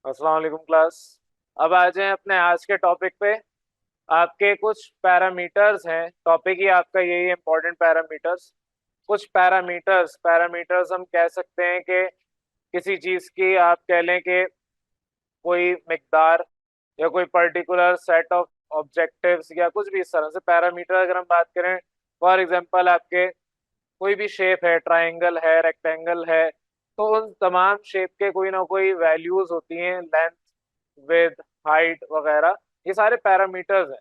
अस्सलाम वालेकुम क्लास। अब आ जाएं अपने आज के टॉपिक पे। आपके कुछ पैरामीटर्स हैं, टॉपिक ही आपका यही इंपॉर्टेंट पैरामीटर्स। कुछ पैरामीटर्स पैरामीटर्स हम कह सकते हैं कि किसी चीज़ की आप कह लें कि कोई मिकदार या कोई पर्टिकुलर सेट ऑफ ऑब्जेक्टिव्स या कुछ भी इस तरह से पैरामीटर अगर हम बात करें। फॉर एग्जांपल आपके कोई भी शेप है, ट्रायंगल है, रेक्टेंगल है, तो उन तमाम शेप के कोई ना कोई वैल्यूज होती हैं, लेंथ, विड्थ, हाइट वगैरह। ये सारे पैरामीटर्स हैं।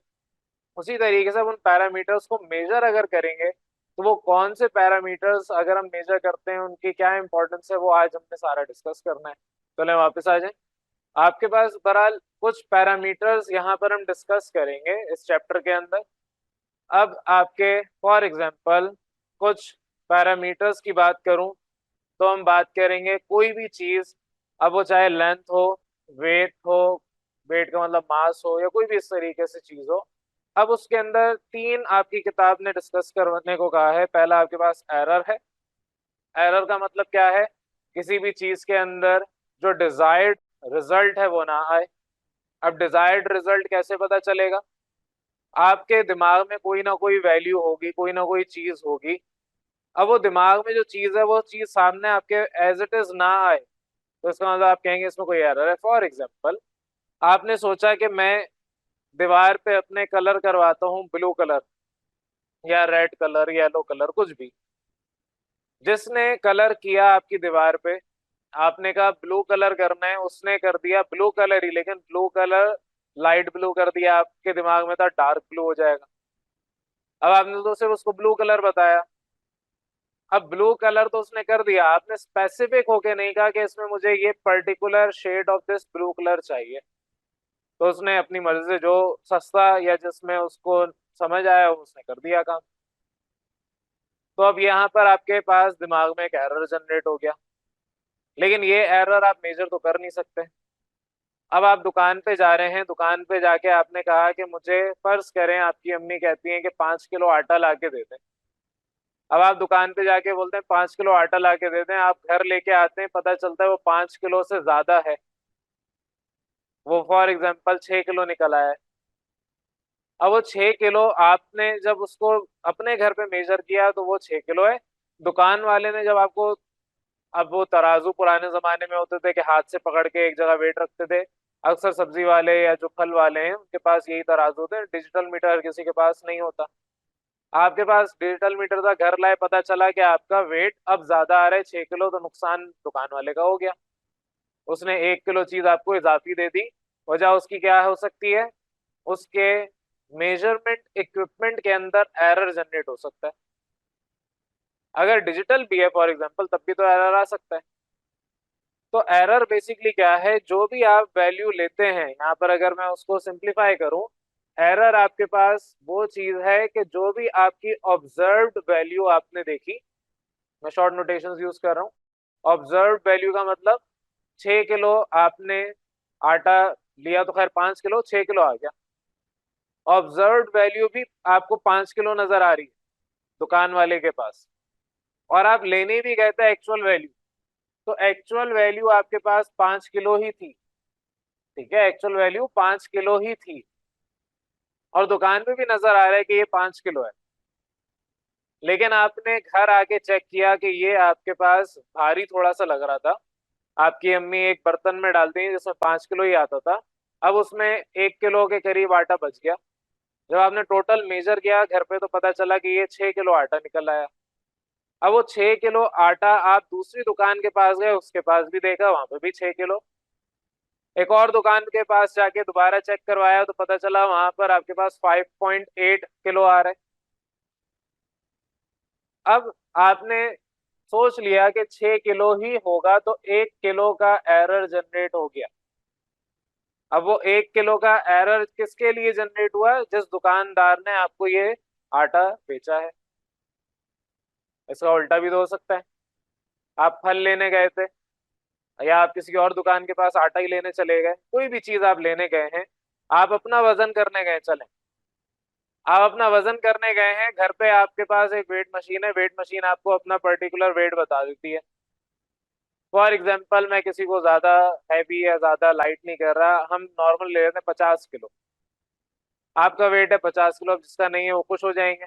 उसी तरीके से हम उन पैरामीटर्स को मेजर अगर करेंगे तो वो कौन से पैरामीटर्स अगर हम मेजर करते हैं उनकी क्या इंपॉर्टेंस है, वो आज हमने सारा डिस्कस करना है। चलें वापस आ जाएं। आपके पास बहरहाल कुछ पैरामीटर्स यहाँ पर हम डिस्कस करेंगे इस चैप्टर के अंदर। अब आपके फॉर एग्जांपल कुछ पैरामीटर्स की बात करूं तो हम बात करेंगे कोई भी चीज़, अब वो चाहे लेंथ हो, वेट हो, वेट का मतलब मास हो, या कोई भी इस तरीके से चीज़ हो। अब उसके अंदर तीन आपकी किताब ने डिस्कस करने को कहा है। पहला आपके पास एरर है। एरर का मतलब क्या है? किसी भी चीज़ के अंदर जो डिजायर्ड रिजल्ट है वो ना आए। अब डिजायर्ड रिजल्ट कैसे पता चलेगा? आपके दिमाग में कोई ना कोई वैल्यू होगी, कोई ना कोई चीज़ होगी। अब वो दिमाग में जो चीज़ है वो चीज़ सामने आपके एज इट इज़ ना आए, तो इसका मतलब आप कहेंगे इसमें कोई एरर है। फॉर एग्जाम्पल, आपने सोचा कि मैं दीवार पे अपने कलर करवाता हूँ ब्लू कलर या रेड कलर, येलो कलर, कुछ भी। जिसने कलर किया आपकी दीवार पे, आपने कहा ब्लू कलर करना है, उसने कर दिया ब्लू कलर ही, लेकिन ब्लू कलर लाइट ब्लू कर दिया। आपके दिमाग में था डार्क ब्लू हो जाएगा। अब आपने तो सिर्फ उसको ब्लू कलर बताया। अब ब्लू कलर तो उसने कर दिया, आपने स्पेसिफिक होके नहीं कहा कि इसमें मुझे ये particular shade of this blue colour चाहिए। तो उसने अपनी मर्जी से जो सस्ता या जिसमें उसको समझ आया उसने कर दिया काम। तो अब यहाँ पर आपके पास दिमाग में एक एरर जनरेट हो गया, लेकिन ये एरर आप मेजर तो कर नहीं सकते। अब आप दुकान पे जा रहे हैं, दुकान पे जाके आपने कहा कि मुझे, फर्ज करें आपकी अम्मी कहती हैं कि 5 किलो आटा ला के दे दें। अब आप दुकान पे जाके बोलते हैं 5 किलो आटा ला के दे दें, आप घर लेके आते हैं, पता चलता है वो 5 किलो से ज्यादा है। वो फॉर एग्जाम्पल 6 किलो निकल आया है। अब वो 6 किलो आपने जब उसको अपने घर पे मेजर किया तो वो 6 किलो है। दुकान वाले ने जब आपको, अब वो तराजू पुराने जमाने में होते थे कि हाथ से पकड़ के एक जगह वेट रखते थे। अक्सर सब्जी वाले या जो फल वाले हैं उनके पास यही तराजू होते हैं, डिजिटल मीटर हर किसी के पास नहीं होता। आपके पास डिजिटल मीटर था, घर लाए, पता चला कि आपका वेट अब ज्यादा आ रहा है 6 किलो, तो नुकसान दुकान वाले का हो गया। उसने 1 किलो चीज आपको इजाफी दे दी। वजह उसकी क्या हो सकती है? उसके मेजरमेंट इक्विपमेंट के अंदर एरर जनरेट हो सकता है। अगर डिजिटल भी है फॉर एग्जांपल, तब भी तो एरर आ सकता है। तो एरर बेसिकली क्या है? जो भी आप वैल्यू लेते हैं, यहाँ पर अगर मैं उसको सिंप्लीफाई करूं, एरर आपके पास वो चीज है कि जो भी आपकी ऑब्जर्व्ड वैल्यू आपने देखी, मैं शॉर्ट नोटेशंस यूज कर रहा हूँ। ऑब्जर्व्ड वैल्यू का मतलब 6 किलो आपने आटा लिया तो खैर 5 किलो, 6 किलो आ गया। ऑब्जर्व्ड वैल्यू भी आपको 5 किलो नजर आ रही है दुकान वाले के पास, और आप लेने भी गए थे एक्चुअल वैल्यू, तो एक्चुअल वैल्यू आपके पास 5 किलो ही थी। ठीक है, एक्चुअल वैल्यू 5 किलो ही थी, और दुकान पे भी नजर आ रहा है कि ये 5 किलो है। लेकिन आपने घर आके चेक किया कि ये आपके पास भारी थोड़ा सा लग रहा था। आपकी अम्मी एक बर्तन में डालती है जिसमें 5 किलो ही आता था। अब उसमें 1 किलो के करीब आटा बच गया। जब आपने टोटल मेजर किया घर पे तो पता चला कि ये 6 किलो आटा निकल आया। अब वो 6 किलो आटा आप दूसरी दुकान के पास गए, उसके पास भी देखा, वहां पे भी 6 किलो। एक और दुकान के पास जाके दोबारा चेक करवाया तो पता चला वहां पर आपके पास 5.8 किलो आ रहा है। अब आपने सोच लिया कि 6 किलो ही होगा, तो 1 किलो का एरर जनरेट हो गया। अब वो 1 किलो का एरर किसके लिए जनरेट हुआ? जिस दुकानदार ने आपको ये आटा बेचा है। इसका उल्टा भी तो हो सकता है। आप फल लेने गए थे, या आप किसी और दुकान के पास आटा ही लेने चले गए, कोई भी चीज आप लेने गए हैं, आप अपना वजन करने गए, चलें। आप अपना वजन करने गए हैं, घर पे आपके पास एक वेट मशीन है, वेट मशीन आपको अपना पर्टिकुलर वेट बता देती है। फॉर एग्जाम्पल मैं किसी को ज्यादा हैवी या ज्यादा लाइट नहीं कर रहा, हम नॉर्मल ले लेते हैं 50 किलो। आपका वेट है 50 किलो, अब जिसका नहीं है वो खुश हो जाएंगे।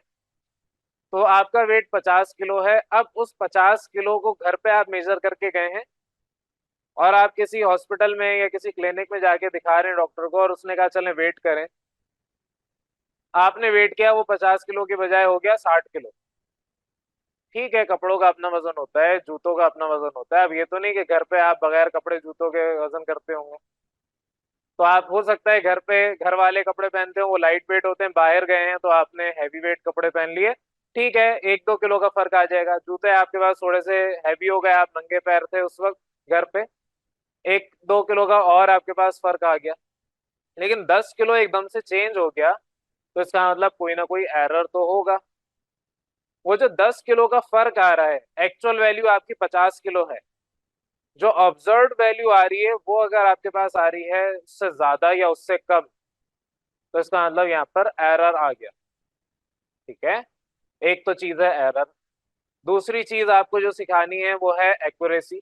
तो आपका वेट 50 किलो है, अब उस 50 किलो को घर पे आप मेजर करके गए हैं, और आप किसी हॉस्पिटल में या किसी क्लिनिक में जाके दिखा रहे हैं डॉक्टर को, और उसने कहा चलें वेट करें। आपने वेट किया, वो 50 किलो के बजाय हो गया 60 किलो। ठीक है, कपड़ों का अपना वजन होता है, जूतों का अपना वजन होता है। अब ये तो नहीं कि घर पे आप बगैर कपड़े जूतों के वजन करते होंगे। तो आप हो सकता है घर पे घर वाले कपड़े पहनते हो, वो लाइट वेट होते हैं, बाहर गए हैं तो आपने हैवी वेट कपड़े पहन लिए। ठीक है, 1-2 किलो का फर्क आ जाएगा। जूते आपके पास थोड़े से हैवी हो गए, आप नंगे पैर थे उस वक्त घर पे, 1-2 किलो का और आपके पास फर्क आ गया। लेकिन 10 किलो एकदम से चेंज हो गया, तो इसका मतलब कोई ना कोई एरर तो होगा। वो जो 10 किलो का फर्क आ रहा है, एक्चुअल वैल्यू आपकी 50 किलो है, जो ऑब्जर्व्ड वैल्यू आ रही है वो अगर आपके पास आ रही है उससे ज्यादा या उससे कम, तो इसका मतलब यहाँ पर एरर आ गया। ठीक है, एक तो चीज है एरर। दूसरी चीज आपको जो सिखानी है वो है एक्यूरेसी।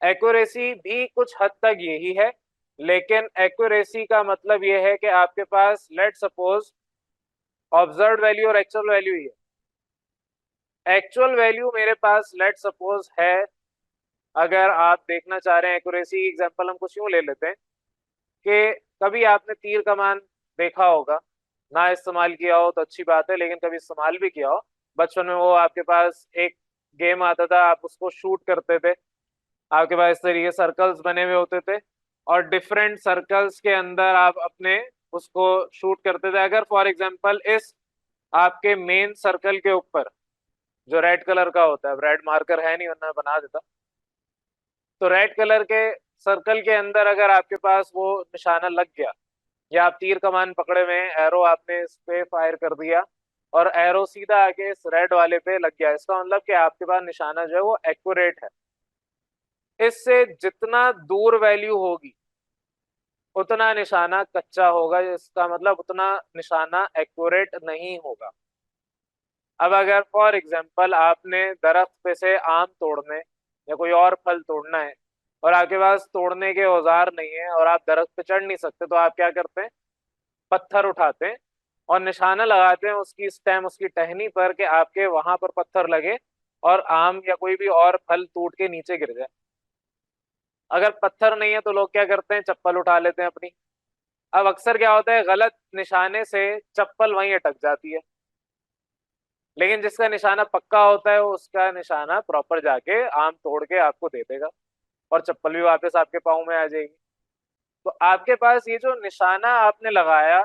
एक्यूरेसी भी कुछ हद तक यही है, लेकिन एक्यूरेसी का मतलब ये है कि आपके पास लेट सपोज ऑब्जर्व्ड वैल्यू और एक्चुअल वैल्यू ही है। एक्चुअल वैल्यू मेरे पास लेट सपोज है, अगर आप देखना चाह रहे हैं एक्यूरेसी एग्जांपल हम कुछ यूं ले लेते हैं कि कभी आपने तीर कमान देखा होगा, ना इस्तेमाल किया हो तो अच्छी बात है, लेकिन कभी इस्तेमाल भी किया हो। बचपन में वो आपके पास एक गेम आता था, आप उसको शूट करते थे, आपके पास इस तरीके सर्कल्स बने हुए होते थे, और डिफरेंट सर्कल्स के अंदर आप अपने उसको शूट करते थे। अगर फॉर एग्जांपल इस आपके मेन सर्कल के ऊपर जो रेड कलर का होता है, रेड मार्कर है नहीं वरना बना देता, तो रेड कलर के सर्कल के अंदर अगर आपके पास वो निशाना लग गया, या आप तीर कमान पकड़े हुए हैं, एरो आपने इस पे फायर कर दिया और एरो सीधा आके इस रेड वाले पे लग गया, इसका मतलब कि आपके पास निशाना जो है वो एक्यूरेट है। इससे जितना दूर वैल्यू होगी उतना निशाना कच्चा होगा, इसका मतलब उतना निशाना एक्यूरेट नहीं होगा। अब अगर फॉर एग्जांपल आपने दरख्त पे से आम तोड़ने या कोई और फल तोड़ना है, और आपके पास तोड़ने के औजार नहीं है और आप दरख्त पे चढ़ नहीं सकते, तो आप क्या करते हैं, पत्थर उठाते हैं और निशाना लगाते हैं उसकी स्टेम, उसकी टहनी पर, कि आपके वहां पर पत्थर लगे और आम या कोई भी और फल टूट के नीचे गिर जाए। अगर पत्थर नहीं है तो लोग क्या करते हैं, चप्पल उठा लेते हैं अपनी। अब अक्सर क्या होता है, गलत निशाने से चप्पल वहीं अटक जाती है, लेकिन जिसका निशाना पक्का होता है उसका निशाना प्रॉपर जाके आम तोड़ के आपको दे देगा, और चप्पल भी वापस आपके पाँव में आ जाएगी। तो आपके पास ये जो निशाना आपने लगाया,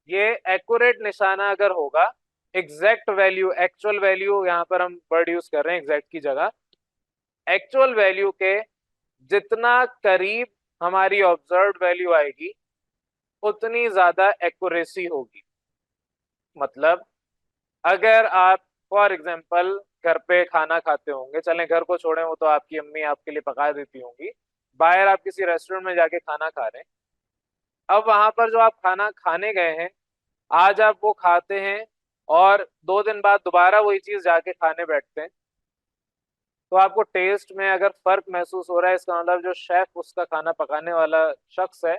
ये एक्यूरेट निशाना अगर होगा, एग्जैक्ट वैल्यू, एक्चुअल वैल्यू, यहाँ पर हम वर्ड यूज कर रहे हैं एग्जैक्ट की जगह, एक्चुअल वैल्यू के जितना करीब हमारी ऑब्जर्व्ड वैल्यू आएगी उतनी ज्यादा एक्यूरेसी होगी। मतलब अगर आप फॉर एग्जांपल घर पे खाना खाते होंगे, चलें घर को छोड़ें, वो तो आपकी अम्मी आपके लिए पका देती होंगी, बाहर आप किसी रेस्टोरेंट में जाके खाना खा रहे हैं, अब वहां पर जो आप खाना खाने गए हैं, आज आप वो खाते हैं और 2 दिन बाद दोबारा वही चीज जाके खाने बैठते हैं, तो आपको टेस्ट में अगर फर्क महसूस हो रहा है, इसका मतलब जो शेफ, उसका खाना पकाने वाला शख्स है,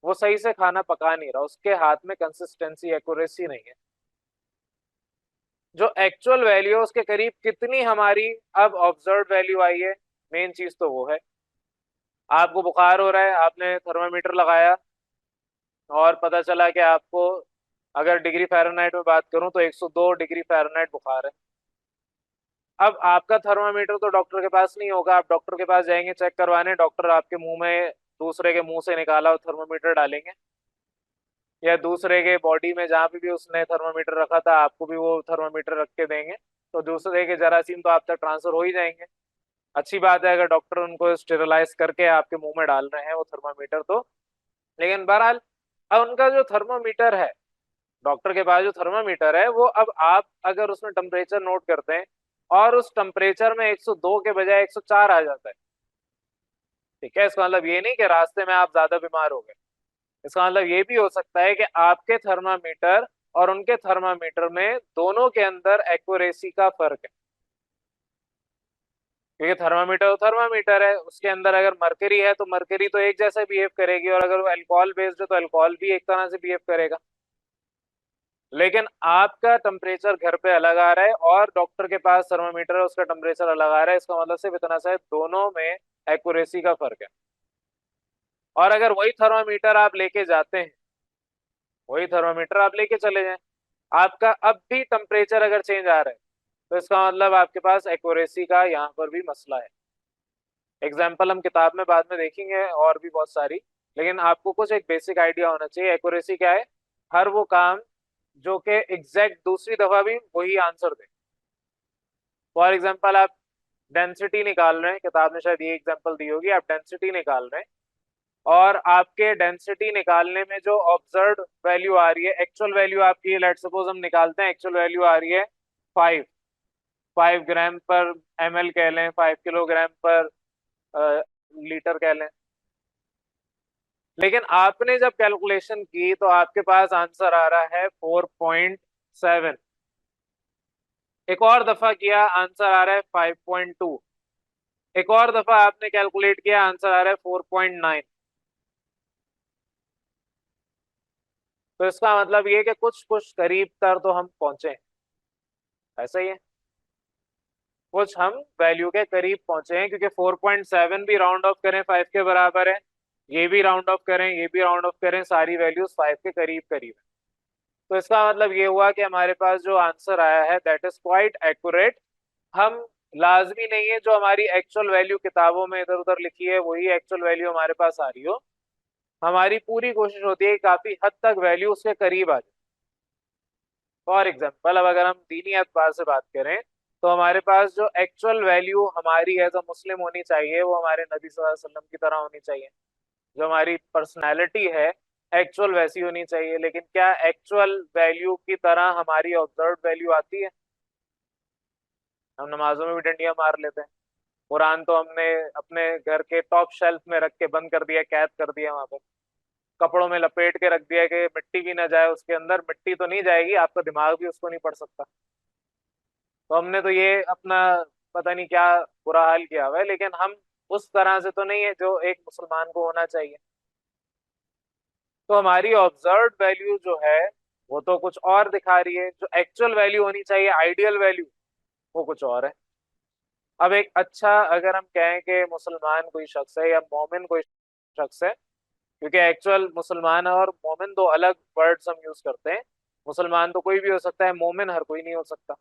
वो सही से खाना पका नहीं रहा, उसके हाथ में कंसिस्टेंसी, एक्यूरेसी नहीं है। जो एक्चुअल वैल्यू है उसके करीब कितनी हमारी अब ऑब्जर्व वैल्यू आई है, मेन चीज तो वो है। आपको बुखार हो रहा है, आपने थर्मामीटर लगाया और पता चला कि आपको, अगर डिग्री फ़ारेनहाइट में बात करूं तो 102 डिग्री फ़ारेनहाइट बुखार है। अब आपका थर्मामीटर तो डॉक्टर के पास नहीं होगा, आप डॉक्टर के पास जाएंगे चेक करवाने, डॉक्टर आपके मुंह में, दूसरे के मुंह से निकाला हुआ थर्मामीटर डालेंगे, या दूसरे के बॉडी में जहाँ पे भी उसने थर्मामीटर रखा था आपको भी वो थर्मामीटर रख के देंगे, तो दूसरे के जरासीम तो आप तक ट्रांसफर हो ही जाएंगे। अच्छी बात है अगर डॉक्टर उनको स्टेरिलाइज करके आपके मुंह में डाल रहे हैं वो थर्मामीटर तो, लेकिन बहरहाल अब उनका जो थर्मामीटर है, डॉक्टर के पास जो थर्मामीटर है, वो अब आप अगर उसमें टेम्परेचर नोट करते हैं और उस टेम्परेचर में 102 के बजाय 104 आ जाता है, ठीक है, इसका मतलब ये नहीं कि रास्ते में आप ज्यादा बीमार हो गए, इसका मतलब ये भी हो सकता है कि आपके थर्मामीटर और उनके थर्मामीटर में दोनों के अंदर एक्यूरेसी का फर्क है। क्योंकि थर्मामीटर तो थर्मामीटर है, उसके अंदर अगर मरकरी है तो मरकरी तो एक जैसे बिहेव करेगी, और अगर वो अल्कोहल बेस्ड है तो अल्कोहल भी एक तरह से बिहेव करेगा। लेकिन आपका टेम्परेचर घर पे अलग आ रहा है और डॉक्टर के पास थर्मामीटर है, उसका टेम्परेचर अलग आ रहा है, इसका मतलब सिर्फ इतना सा है, दोनों में एक्यूरेसी का फर्क है। और अगर वही थर्मामीटर आप लेके जाते हैं, वही थर्मामीटर आप लेके चले जाएं, आपका अब भी टेम्परेचर अगर चेंज आ रहा है, तो इसका मतलब आपके पास एक्यूरेसी का यहाँ पर भी मसला है। एग्जाम्पल हम किताब में बाद में देखेंगे और भी बहुत सारी, लेकिन आपको कुछ एक बेसिक आइडिया होना चाहिए एक्यूरेसी क्या है। हर वो काम जो कि एग्जैक्ट दूसरी दफा भी वही आंसर दे। फॉर एग्जाम्पल आप डेंसिटी निकाल रहे हैं, किताब ने शायद ये एग्जाम्पल दी होगी, आप डेंसिटी निकाल रहे हैं और आपके डेंसिटी निकालने में जो ऑब्जर्व वैल्यू आ रही है, एक्चुअल वैल्यू आपकी, लेट सपोज हम निकालते हैं, एक्चुअल वैल्यू आ रही है 5 ग्राम पर ml कह लें, 5 किलोग्राम पर लीटर कह लें। लेकिन आपने जब कैलकुलेशन की तो आपके पास आंसर आ रहा है 4.7। एक और दफा किया, आंसर आ रहा है 5.2। एक और दफा आपने कैलकुलेट किया, आंसर आ रहा है 4.9। तो इसका मतलब ये कि कुछ कुछ करीब तर तो हम पहुंचे हैं, ऐसा ही है, कुछ हम वैल्यू के करीब पहुंचे हैं, क्योंकि 4.7 भी राउंड ऑफ करें 5 के बराबर है, ये भी राउंड ऑफ करें, ये भी राउंड ऑफ करें, सारी वैल्यूज 5 के करीब करीब है। तो इसका मतलब ये हुआ कि हमारे पास जो आंसर आया है दैट इज क्वाइट एक्यूरेट। हम लाजमी नहीं है जो हमारी एक्चुअल वैल्यू किताबों में इधर उधर लिखी है वही एक्चुअल वैल्यू हमारे पास आ रही हो, हमारी पूरी कोशिश होती है कि काफी हद तक वैल्यू उसके करीब आ जाए। फॉर एग्जाम्पल, अब अगर हम दीनी एतबार से बात करें तो हमारे पास जो एक्चुअल वैल्यू हमारी एज अ मुस्लिम होनी चाहिए वो हमारे नबी सल्लल्लाहु अलैहि वसल्लम की तरह होनी चाहिए। जो हमारी पर्सनैलिटी है एक्चुअल वैसी होनी चाहिए। लेकिन क्या एक्चुअल वैल्यू की तरह हमारी ऑब्जर्व वैल्यू आती है? हम नमाजों में भी डंडियां मार लेते हैं, कुरान तो हमने अपने घर के टॉप शेल्फ में रख के बंद कर दिया, कैद कर दिया वहां पर, कपड़ों में लपेट के रख दिया कि मिट्टी भी ना जाए उसके अंदर। मिट्टी तो नहीं जाएगी, आपका दिमाग भी उसको नहीं पढ़ सकता। तो हमने तो ये अपना पता नहीं क्या बुरा हाल किया हुआ है, लेकिन हम उस तरह से तो नहीं है जो एक मुसलमान को होना चाहिए। तो हमारी ऑब्जर्व वैल्यू जो है वो तो कुछ और दिखा रही है, जो एक्चुअल वैल्यू होनी चाहिए, आइडियल वैल्यू, वो कुछ और है। अब एक अच्छा, अगर हम कहें कि मुसलमान कोई शख्स है या मोमिन कोई शख्स है, क्योंकि एक्चुअल मुसलमान और मोमिन दो अलग वर्ड्स हम यूज करते हैं। मुसलमान तो कोई भी हो सकता है, मोमिन हर कोई नहीं हो सकता।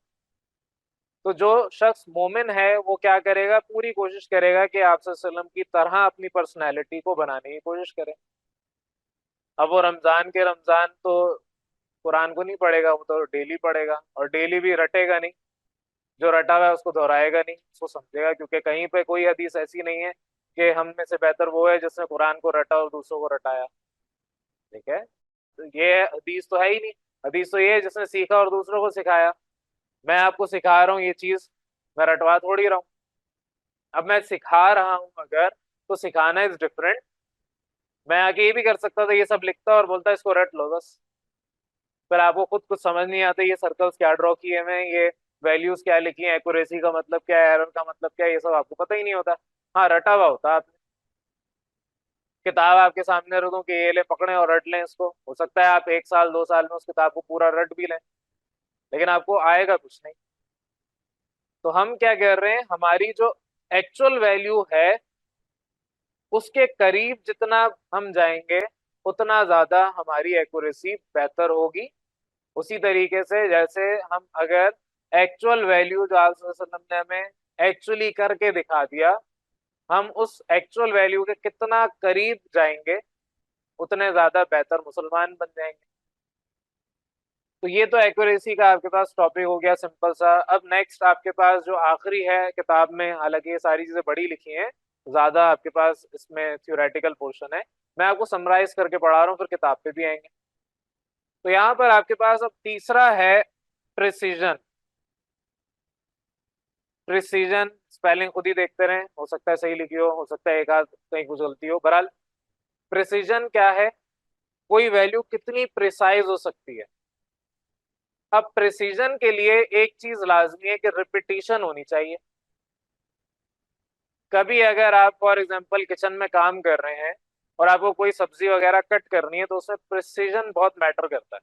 तो जो शख्स मोमिन है वो क्या करेगा, पूरी कोशिश करेगा कि आप सल्लम की तरह अपनी पर्सनैलिटी को बनाने की कोशिश करे। अब वो रमजान के रमजान तो कुरान को नहीं पढ़ेगा, वो तो डेली पढ़ेगा, और डेली भी रटेगा नहीं, जो रटा हुआ है उसको दोहराएगा नहीं, उसको समझेगा, क्योंकि कहीं पे कोई हदीस ऐसी नहीं है कि हम में से बेहतर वो है जिसने कुरान को रटा और दूसरों को रटाया। ठीक है, तो ये हदीस तो है ही नहीं। हदीस तो ये है जिसने सीखा और दूसरों को सिखाया। मैं आपको सिखा रहा हूँ ये चीज, मैं रटवा थोड़ी रहा हूँ। अब मैं सिखा रहा हूँ अगर, तो सिखाना इज डिफरेंट। मैं आगे ये भी कर सकता था, ये सब लिखता और बोलता इसको रट लो बस, फिर आपको खुद कुछ समझ नहीं आता ये सर्कल्स क्या ड्रॉ किए हैं, ये वैल्यूज क्या लिखी है, एक्यूरेसी का मतलब क्या है, एरर का मतलब क्या है, ये सब आपको पता ही नहीं होता। हाँ, रटा हुआ होता। आपने किताब आपके सामने रख दूं कि ये ले पकड़े और रट लें इसको, हो सकता है आप 1 साल 2 साल में उस किताब को पूरा रट भी लें, लेकिन आपको आएगा कुछ नहीं। तो हम क्या कर रहे हैं, हमारी जो एक्चुअल वैल्यू है उसके करीब जितना हम जाएंगे उतना ज्यादा हमारी एक्यूरेसी बेहतर होगी। उसी तरीके से जैसे हम अगर एक्चुअल वैल्यू जो आप वसल्लम ने हमें एक्चुअली करके दिखा दिया, हम उस एक्चुअल वैल्यू के कितना करीब जाएंगे उतने ज्यादा बेहतर मुसलमान बन जाएंगे। तो ये तो एक्यूरेसी का आपके पास टॉपिक हो गया सिंपल सा। अब नेक्स्ट आपके पास जो आखिरी है किताब में, हालांकि ये सारी चीजें बड़ी लिखी हैं, ज्यादा आपके पास इसमें थ्योरेटिकल पोर्शन है, मैं आपको समराइज करके पढ़ा रहा हूँ, फिर किताब पे भी आएंगे। तो यहाँ पर आपके पास अब तीसरा है प्रिसीजन। प्रिसीजन स्पेलिंग खुद ही देखते रहें, हो सकता है सही लिखी हो सकता है एक आध कहीं कुछ गलती हो, बहरहाल प्रिसीजन क्या है, कोई वैल्यू कितनी प्रिसाइज हो सकती है। अब प्रिसीजन के लिए एक चीज लाजमी है कि रिपीटिशन होनी चाहिए। कभी अगर आप फॉर एग्जांपल किचन में काम कर रहे हैं और आपको कोई सब्जी वगैरह कट करनी है तो उसमें प्रिसीजन बहुत मैटर करता है।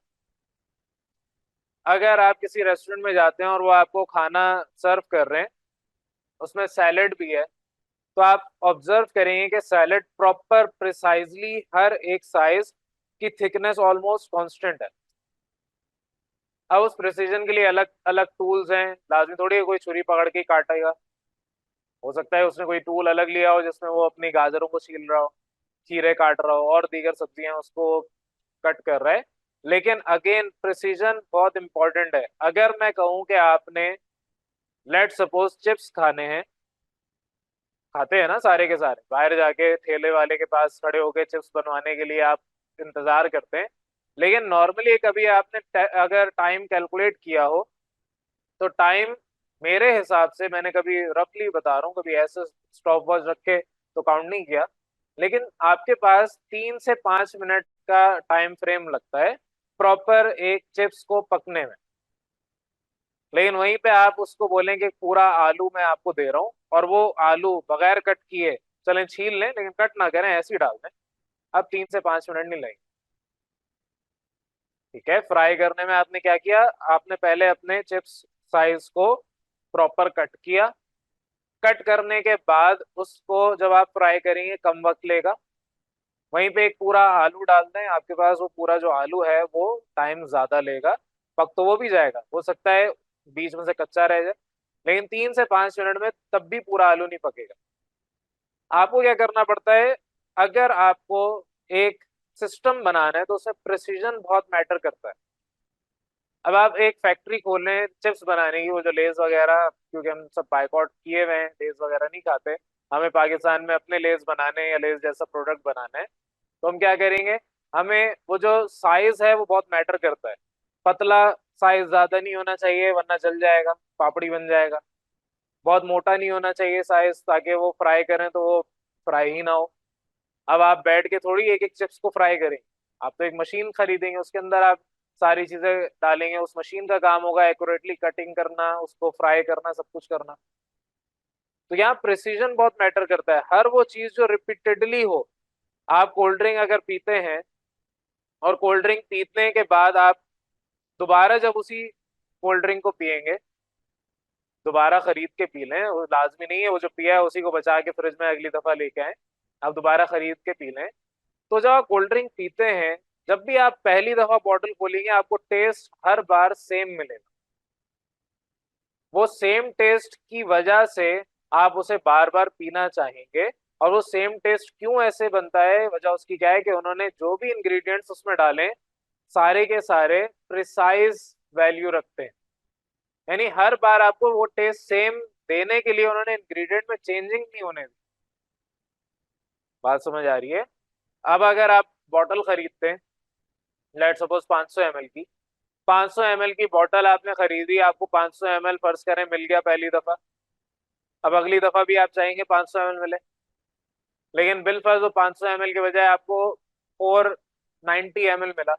अगर आप किसी रेस्टोरेंट में जाते हैं और वो आपको खाना सर्व कर रहे हैं, उसमें सैलेड भी है, तो आप ऑब्जर्व करेंगे कि सैलेड प्रॉपर प्रिसाइजली हर एक साइज की थिकनेस ऑलमोस्ट कांस्टेंट है। अब उस प्रिसीजन के लिए अलग अलग टूल्स हैं, लाजमी थोड़ी है कोई छुरी पकड़ के ही काटेगा। हो सकता है उसने कोई टूल अलग लिया हो जिसमें वो अपनी गाजरों को छील रहा हो, खीरे काट रहा हो और दीगर सब्जियां उसको कट कर रहा है। लेकिन अगेन प्रिसीजन बहुत इंपॉर्टेंट है। अगर मैं कहूं कि आपने लेट सपोज चिप्स खाने हैं, खाते हैं ना सारे के सारे, बाहर जाके ठेले वाले के पास खड़े होके चिप्स बनवाने के लिए आप इंतजार करते हैं। लेकिन नॉर्मली कभी आपने अगर टाइम कैलकुलेट किया हो तो टाइम, मेरे हिसाब से, मैंने कभी रफली बता रहा हूँ, कभी ऐसे स्टॉप वॉच रख के तो काउंट नहीं किया, लेकिन आपके पास 3 से 5 मिनट का टाइम फ्रेम लगता है प्रॉपर एक चिप्स को पकने में। लेकिन वहीं पे आप उसको बोलेंगे पूरा आलू मैं आपको दे रहा हूँ और वो आलू बगैर कट किए, चलें छील लें लेकिन कट ना करें ऐसे ही डाल दें, अब 3 से 5 मिनट नहीं लगेंगे। ठीक है, फ्राई करने में आपने क्या किया, आपने पहले अपने चिप्स साइज को प्रॉपर कट किया। कट करने के बाद उसको जब आप फ्राई करेंगे कम वक्त लेगा। वहीं पे एक पूरा आलू डाल दें, आपके पास वो पूरा जो आलू है वो टाइम ज्यादा लेगा। पक तो वो भी जाएगा, हो सकता है बीच में से कच्चा रह जाए, लेकिन 3 से 5 मिनट में तब भी पूरा आलू नहीं पकेगा। आपको क्या करना पड़ता है, अगर आपको एक सिस्टम बनाना है तो उसमें प्रिसीजन बहुत मैटर करता है। अब आप एक फैक्ट्री खोल रहे हैं चिप्स बनाने की, वो जो लेज वगैरह, क्योंकि हम सब बायकॉट किए हुए हैं, लेज वगैरह नहीं खाते, हमें पाकिस्तान में अपने लेज बनाने हैं या लेज जैसा प्रोडक्ट बनाना है, तो हम क्या करेंगे, हमें वो जो साइज है वो बहुत मैटर करता है। पतला साइज ज्यादा नहीं होना चाहिए वरना जल जाएगा, पापड़ी बन जाएगा। बहुत मोटा नहीं होना चाहिए साइज, ताकि वो फ्राई करें तो वो फ्राई ही ना हो। अब आप बैठ के थोड़ी एक एक चिप्स को फ्राई करेंगे, आप तो एक मशीन खरीदेंगे, उसके अंदर आप सारी चीजें डालेंगे, उस मशीन का काम होगा एक्यूरेटली कटिंग करना, उसको फ्राई करना, सब कुछ करना। तो यहाँ प्रिसीजन बहुत मैटर करता है, हर वो चीज जो रिपीटेडली हो। आप कोल्ड ड्रिंक अगर पीते हैं और कोल्ड ड्रिंक पीने के बाद आप दोबारा जब उसी कोल्ड ड्रिंक को पियेंगे, दोबारा खरीद के पी लें, वो लाजमी नहीं है वो जो पिया है उसी को बचा के फ्रिज में अगली दफा लेके आए, आप दोबारा खरीद के पी लें। तो जब आप कोल्ड ड्रिंक पीते हैं, जब भी आप पहली दफा बॉटल खोलेंगे आपको टेस्ट हर बार सेम मिलेगा। वो सेम टेस्ट की वजह से आप उसे बार बार पीना चाहेंगे। और वो सेम टेस्ट क्यों ऐसे बनता है, वजह उसकी क्या है कि उन्होंने जो भी इंग्रेडिएंट्स उसमें डाले सारे के सारे प्रिसाइज वैल्यू रखते हैं। यानी हर बार आपको वो टेस्ट सेम देने के लिए उन्होंने इंग्रेडिएंट में चेंजिंग नहीं होने दी। बात समझ आ रही है? अब अगर आप बॉटल खरीदते हैं, लेट सपोज 500 ml की, 500 ml की बॉटल आपने खरीदी, आपको 500 ml फर्ज करें मिल गया पहली दफा। अब अगली दफा भी आप चाहेंगे 500 ml मिले, लेकिन बिल फर्ज वो 500 ml के बजाय आपको 490 ml मिला।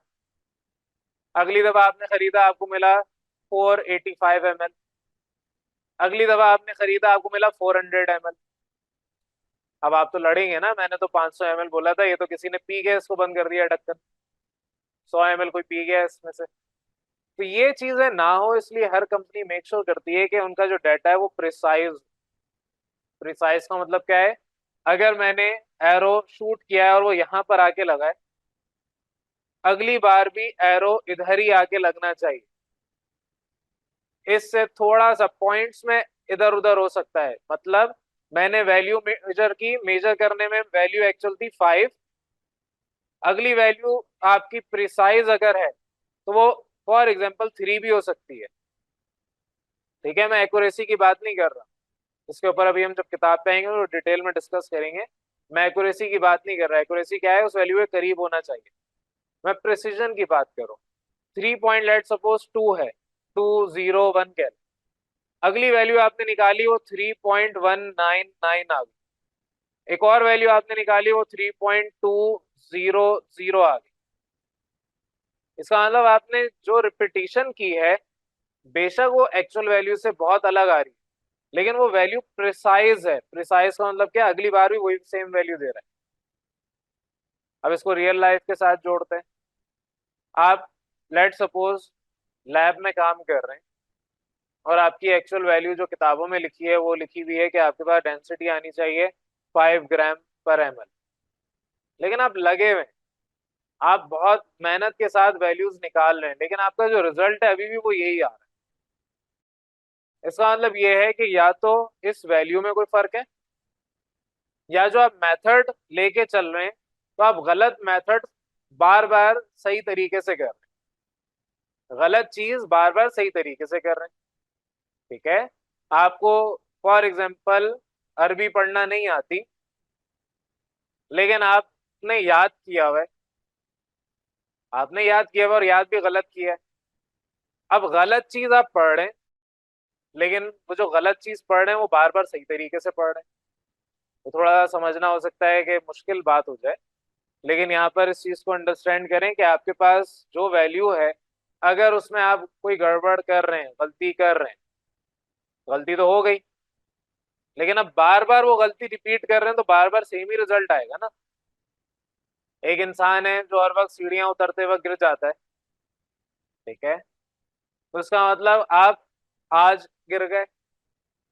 अगली दफा आपने खरीदा आपको मिला 485 ml। अगली दफा आपने खरीदा आपको मिला 400 ml। अब आप तो लड़ेंगे ना, मैंने तो 500 ml बोला था, ये तो किसी ने पी के इसको बंद कर दिया ढक्कन, 100 ml कोई पी गया इसमें से। तो ये चीजें ना हो, इसलिए हर कंपनी मेक श्योर करती है कि उनका जो डाटा है वो प्रिसाइज। प्रिसाइज का मतलब क्या है, अगर मैंने एरो शूट किया है और वो यहां पर आके लगा है, अगली बार भी एरो इधर ही आके लगना चाहिए। इससे थोड़ा सा पॉइंट्स में इधर उधर हो सकता है, मतलब मैंने वैल्यू मेजर की, मेजर करने में वैल्यू एक्चुअल थी 5, अगली वैल्यू आपकी प्रिसाइज अगर है तो वो फॉर एग्जांपल 3 भी हो सकती है। ठीक है, मैं एक्यूरेसी की बात नहीं कर रहा, इसके ऊपर अभी हम जब किताब पे आएंगे तो डिटेल में डिस्कस करेंगे। मैं एक्यूरेसी की बात नहीं कर रहा, एक्यूरेसी क्या है, उस वैल्यू के करीब होना चाहिए। मैं प्रिसीजन की बात करूं, 3 पॉइंट लेट सपोज 2 है, 201 कैल, अगली वैल्यू आपने निकाली वो 3.199 आ गई, एक और वैल्यू आपने निकाली वो 3.200 आ गई। इसका मतलब आपने जो रिपीटिशन की है बेशक वो एक्चुअल वैल्यू से बहुत अलग आ रही है, लेकिन वो वैल्यू प्रिसाइज है। प्रिसाइज का मतलब क्या, अगली बार भी वही सेम वैल्यू दे रहा है। अब इसको रियल लाइफ के साथ जोड़ते हैं। आप लेट सपोज लैब में काम कर रहे हैं, और आपकी एक्चुअल वैल्यू जो किताबों में लिखी है वो लिखी हुई है कि आपके पास डेंसिटी आनी चाहिए 5 ग्राम पर ml। लेकिन आप लगे हुए हैं, आप बहुत मेहनत के साथ वैल्यूज निकाल रहे हैं, लेकिन आपका जो रिजल्ट है अभी भी वो यही आ रहा है। इसका मतलब ये है कि या तो इस वैल्यू में कोई फर्क है, या जो आप मेथड लेके चल रहे हैं तो आप गलत मेथड बार बार सही तरीके से कर रहे हैं, गलत चीज बार बार सही तरीके से कर रहे हैं। ठीक है, आपको फॉर एग्जाम्पल अरबी पढ़ना नहीं आती, लेकिन आपने याद किया हुआ है, आपने याद किया हुआ और याद भी गलत किया है। अब गलत चीज आप पढ़ रहे हैं, लेकिन वो जो गलत चीज पढ़ रहे हैं वो बार बार सही तरीके से पढ़ रहे हैं। तो थोड़ा समझना हो सकता है कि मुश्किल बात हो जाए, लेकिन यहाँ पर इस चीज को अंडरस्टैंड करें कि आपके पास जो वैल्यू है, अगर उसमें आप कोई गड़बड़ कर रहे हैं, गलती कर रहे हैं, गलती तो हो गई, लेकिन अब बार बार वो गलती रिपीट कर रहे हैं तो बार बार सेम ही रिजल्ट आएगा ना। एक इंसान है जो हर वक्त सीढ़ियां उतरते वक्त गिर जाता है, ठीक है, तो इसका मतलब आप आज गिर गए,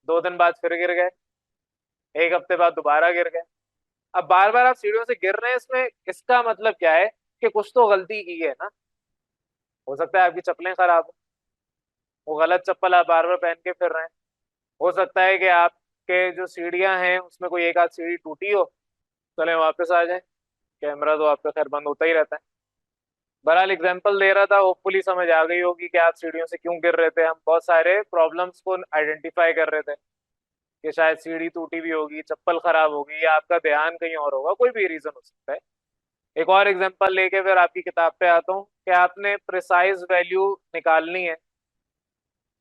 2 दिन बाद फिर गिर गए, एक हफ्ते बाद दोबारा गिर गए। अब बार बार आप सीढ़ियों से गिर रहे हैं, इसमें इसका मतलब क्या है कि कुछ तो गलती की है ना। हो सकता है आपकी चप्पलें खराब हो, वो गलत चप्पल आप बार बार पहन के फिर रहे हैं। हो सकता है कि आपके जो सीढ़ियां हैं उसमें कोई एक आध सीढ़ी टूटी हो, चले वापस आ जाए, कैमरा तो आपका खैर बंद होता ही रहता है। बहरहाल एग्जाम्पल दे रहा था, होपफुली समझ आ गई होगी कि आप सीढ़ियों से क्यों गिर रहे थे। हम बहुत सारे प्रॉब्लम्स को आइडेंटिफाई कर रहे थे कि शायद सीढ़ी टूटी भी होगी, चप्पल खराब होगी, या आपका ध्यान कहीं और होगा, कोई भी रीजन हो सकता है। एक और एग्जांपल लेके फिर आपकी किताब पे आता हूँ कि आपने प्रिसाइज वैल्यू निकालनी है।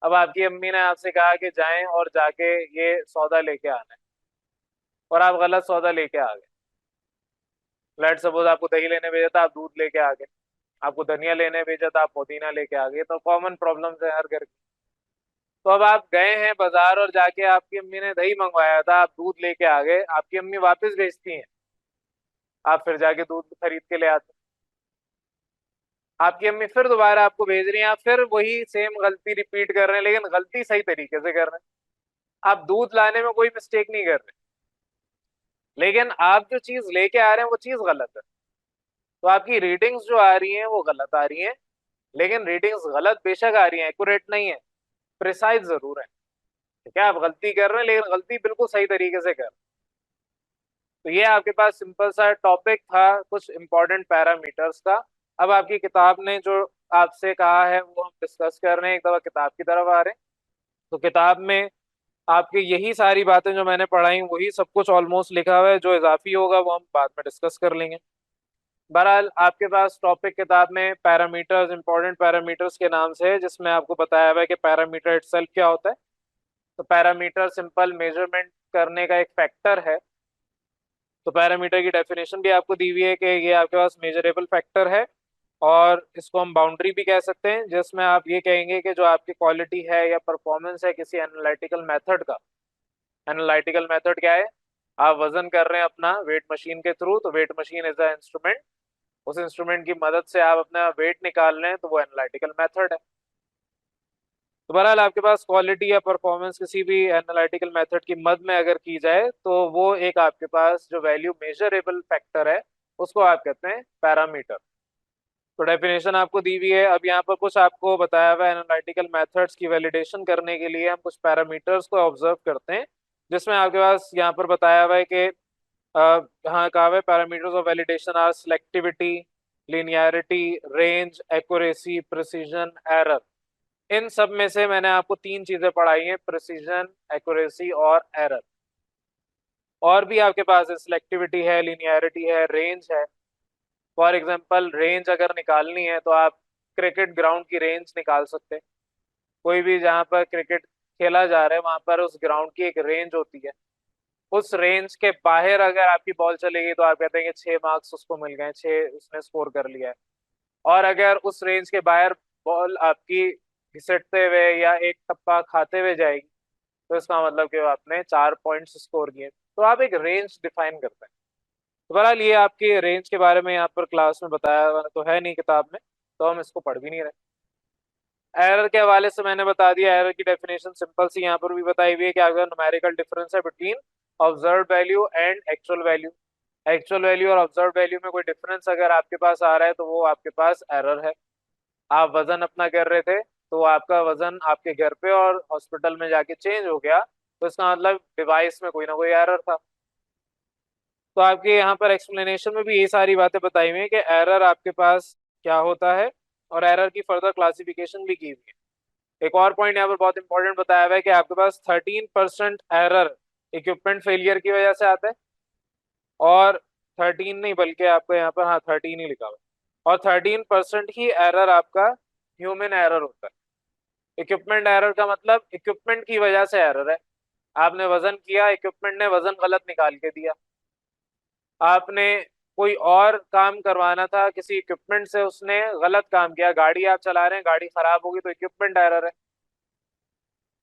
अब आपकी अम्मी ने आपसे कहा कि जाएं और जाके ये सौदा लेके आना है, और आप गलत सौदा लेके आ गए। लेट सपोज आपको दही लेने भेजा था, आप दूध लेके आ गए। आपको धनिया लेने भेजा था, आप पुदीना लेके आ गए। तो कॉमन प्रॉब्लम्स है हर घर की। तो अब आप गए हैं बाजार और जाके आपकी अम्मी ने दही मंगवाया था, आप दूध लेके आ गए, आपकी अम्मी वापस भेजती हैं, आप फिर जाके दूध खरीद के ले आते हैं। आपकी अम्मी फिर दोबारा आपको भेज रही हैं, आप फिर वही सेम गलती रिपीट कर रहे हैं, लेकिन गलती सही तरीके से कर रहे हैं। आप दूध लाने में कोई मिस्टेक नहीं कर रहे, लेकिन आप जो चीज लेके आ रहे हैं वो चीज गलत है। तो आपकी रीडिंग्स जो आ रही हैं वो गलत आ रही हैं, लेकिन रीडिंग्स गलत बेशक आ रही हैं, एक्यूरेट नहीं है, प्रिसाइज जरूर है। ठीक है, आप गलती कर रहे हैं लेकिन गलती बिल्कुल सही तरीके से कर रहे हैं। तो ये आपके पास सिंपल सा टॉपिक था कुछ इंपॉर्टेंट पैरामीटर्स का। अब आपकी किताब ने जो आपसे कहा है वो हम डिस्कस कर रहे हैं, एक दफा किताब की तरफ आ रहे हैं। तो किताब में आपकी यही सारी बातें जो मैंने पढ़ाई वही सब कुछ ऑलमोस्ट लिखा हुआ है, जो इजाफी होगा वो हम बाद में डिस्कस कर लेंगे। बहरहाल आपके पास टॉपिक किताब में पैरामीटर्स, इंपॉर्टेंट पैरामीटर्स के नाम से है, जिसमें आपको बताया हुआ है कि पैरामीटर इटसेल्फ क्या होता है। तो पैरामीटर सिंपल मेजरमेंट करने का एक फैक्टर है। तो पैरामीटर की डेफिनेशन भी आपको दी हुई है कि ये आपके पास मेजरेबल फैक्टर है, और इसको हम बाउंड्री भी कह सकते हैं, जिसमें आप ये कहेंगे कि जो आपकी क्वालिटी है या परफॉर्मेंस है किसी एनालिटिकल मेथड का। एनालिटिकल मेथड क्या है, आप वजन कर रहे हैं अपना वेट मशीन के थ्रू, तो weight machine is a instrument, उस इंस्ट्रूमेंट की मदद से आप अपना वेट निकाल रहे हैं, तो वो एनालिटिकल मेथड है। तो बहरहाल आपके पास क्वालिटी या परफॉर्मेंस किसी भी एनालिटिकल मेथड की मद में अगर की जाए, तो वो एक आपके पास जो वैल्यू मेजरेबल फैक्टर है उसको आप कहते हैं पैरामीटर। तो डेफिनेशन आपको दी हुई है। अब यहाँ पर कुछ आपको बताया हुआ है, एनालिटिकल मेथड्स की वैलिडेशन करने के लिए हम कुछ पैरामीटर्स को ऑब्जर्व करते हैं, जिसमें आपके पास यहाँ पर बताया हुआ है कि हाँ कहा हुआ है parameters of validation are selectivity, linearity, range, accuracy, precision, error. इन सब में से मैंने आपको 3 चीजें पढ़ाई हैं, प्रिसीजन, एक्यूरेसी और एरर। और भी आपके पास सिलेक्टिविटी है, लिनियरिटी है, रेंज है। फॉर एग्जांपल रेंज अगर निकालनी है तो आप क्रिकेट ग्राउंड की रेंज निकाल सकते हैं। कोई भी जहाँ पर क्रिकेट खेला जा रहा है वहां पर उस ग्राउंड की एक रेंज होती है। उस रेंज के बाहर अगर आपकी बॉल चलेगी तो आप कहते हैं कि 6 मार्क्स उसको मिल गए, 6 उसने स्कोर कर लिया है। और अगर उस रेंज के बाहर बॉल आपकी घिसटते हुए या एक टप्पा खाते हुए जाएगी, तो इसका मतलब कि आपने 4 पॉइंट्स स्कोर किए। तो आप एक रेंज डिफाइन करते हैं। तो बहरहाल ये आपकी रेंज के बारे में यहाँ पर क्लास में बताया तो है नहीं किताब में, तो हम इसको पढ़ भी नहीं रहे। एरर के हवाले से मैंने बता दिया, एरर की डेफिनेशन सिंपल सी यहाँ पर भी बताई हुई है कि अगर न्यूमेरिकल डिफरेंस है between observe value and actual value, actual value और ऑब्जर्व वैल्यू में कोई डिफरेंस अगर आपके पास आ रहा है तो वो आपके पास एरर है। आप वजन अपना कर रहे थे, तो आपका वजन आपके घर पे और हॉस्पिटल में जाके चेंज हो गया, तो इसका मतलब डिवाइस में कोई ना कोई एरर था। तो आपके यहाँ पर एक्सप्लेनेशन में भी ये सारी बातें बताई हुई है कि एरर आपके पास क्या होता है और एरर की फर्दर क्लासिफिकेशन भी की हुई है। एक और पॉइंट यहाँ पर बहुत इंपॉर्टेंट बताया हुआ है कि आपके पास 13% एरर इक्विपमेंट फेलियर की वजह से आता है, और 13 नहीं बल्कि आपको यहाँ पर, हाँ 13 ही लिखा हुआ है, और 13% ही एरर आपका ह्यूमन एरर होता है। इक्विपमेंट एरर का मतलब इक्विपमेंट की वजह से एरर है। आपने वजन किया, इक्विपमेंट ने वजन गलत निकाल के दिया। आपने कोई और काम करवाना था किसी इक्विपमेंट से, उसने गलत काम किया। गाड़ी आप चला रहे हैं, गाड़ी खराब होगी तो इक्विपमेंट एरर है।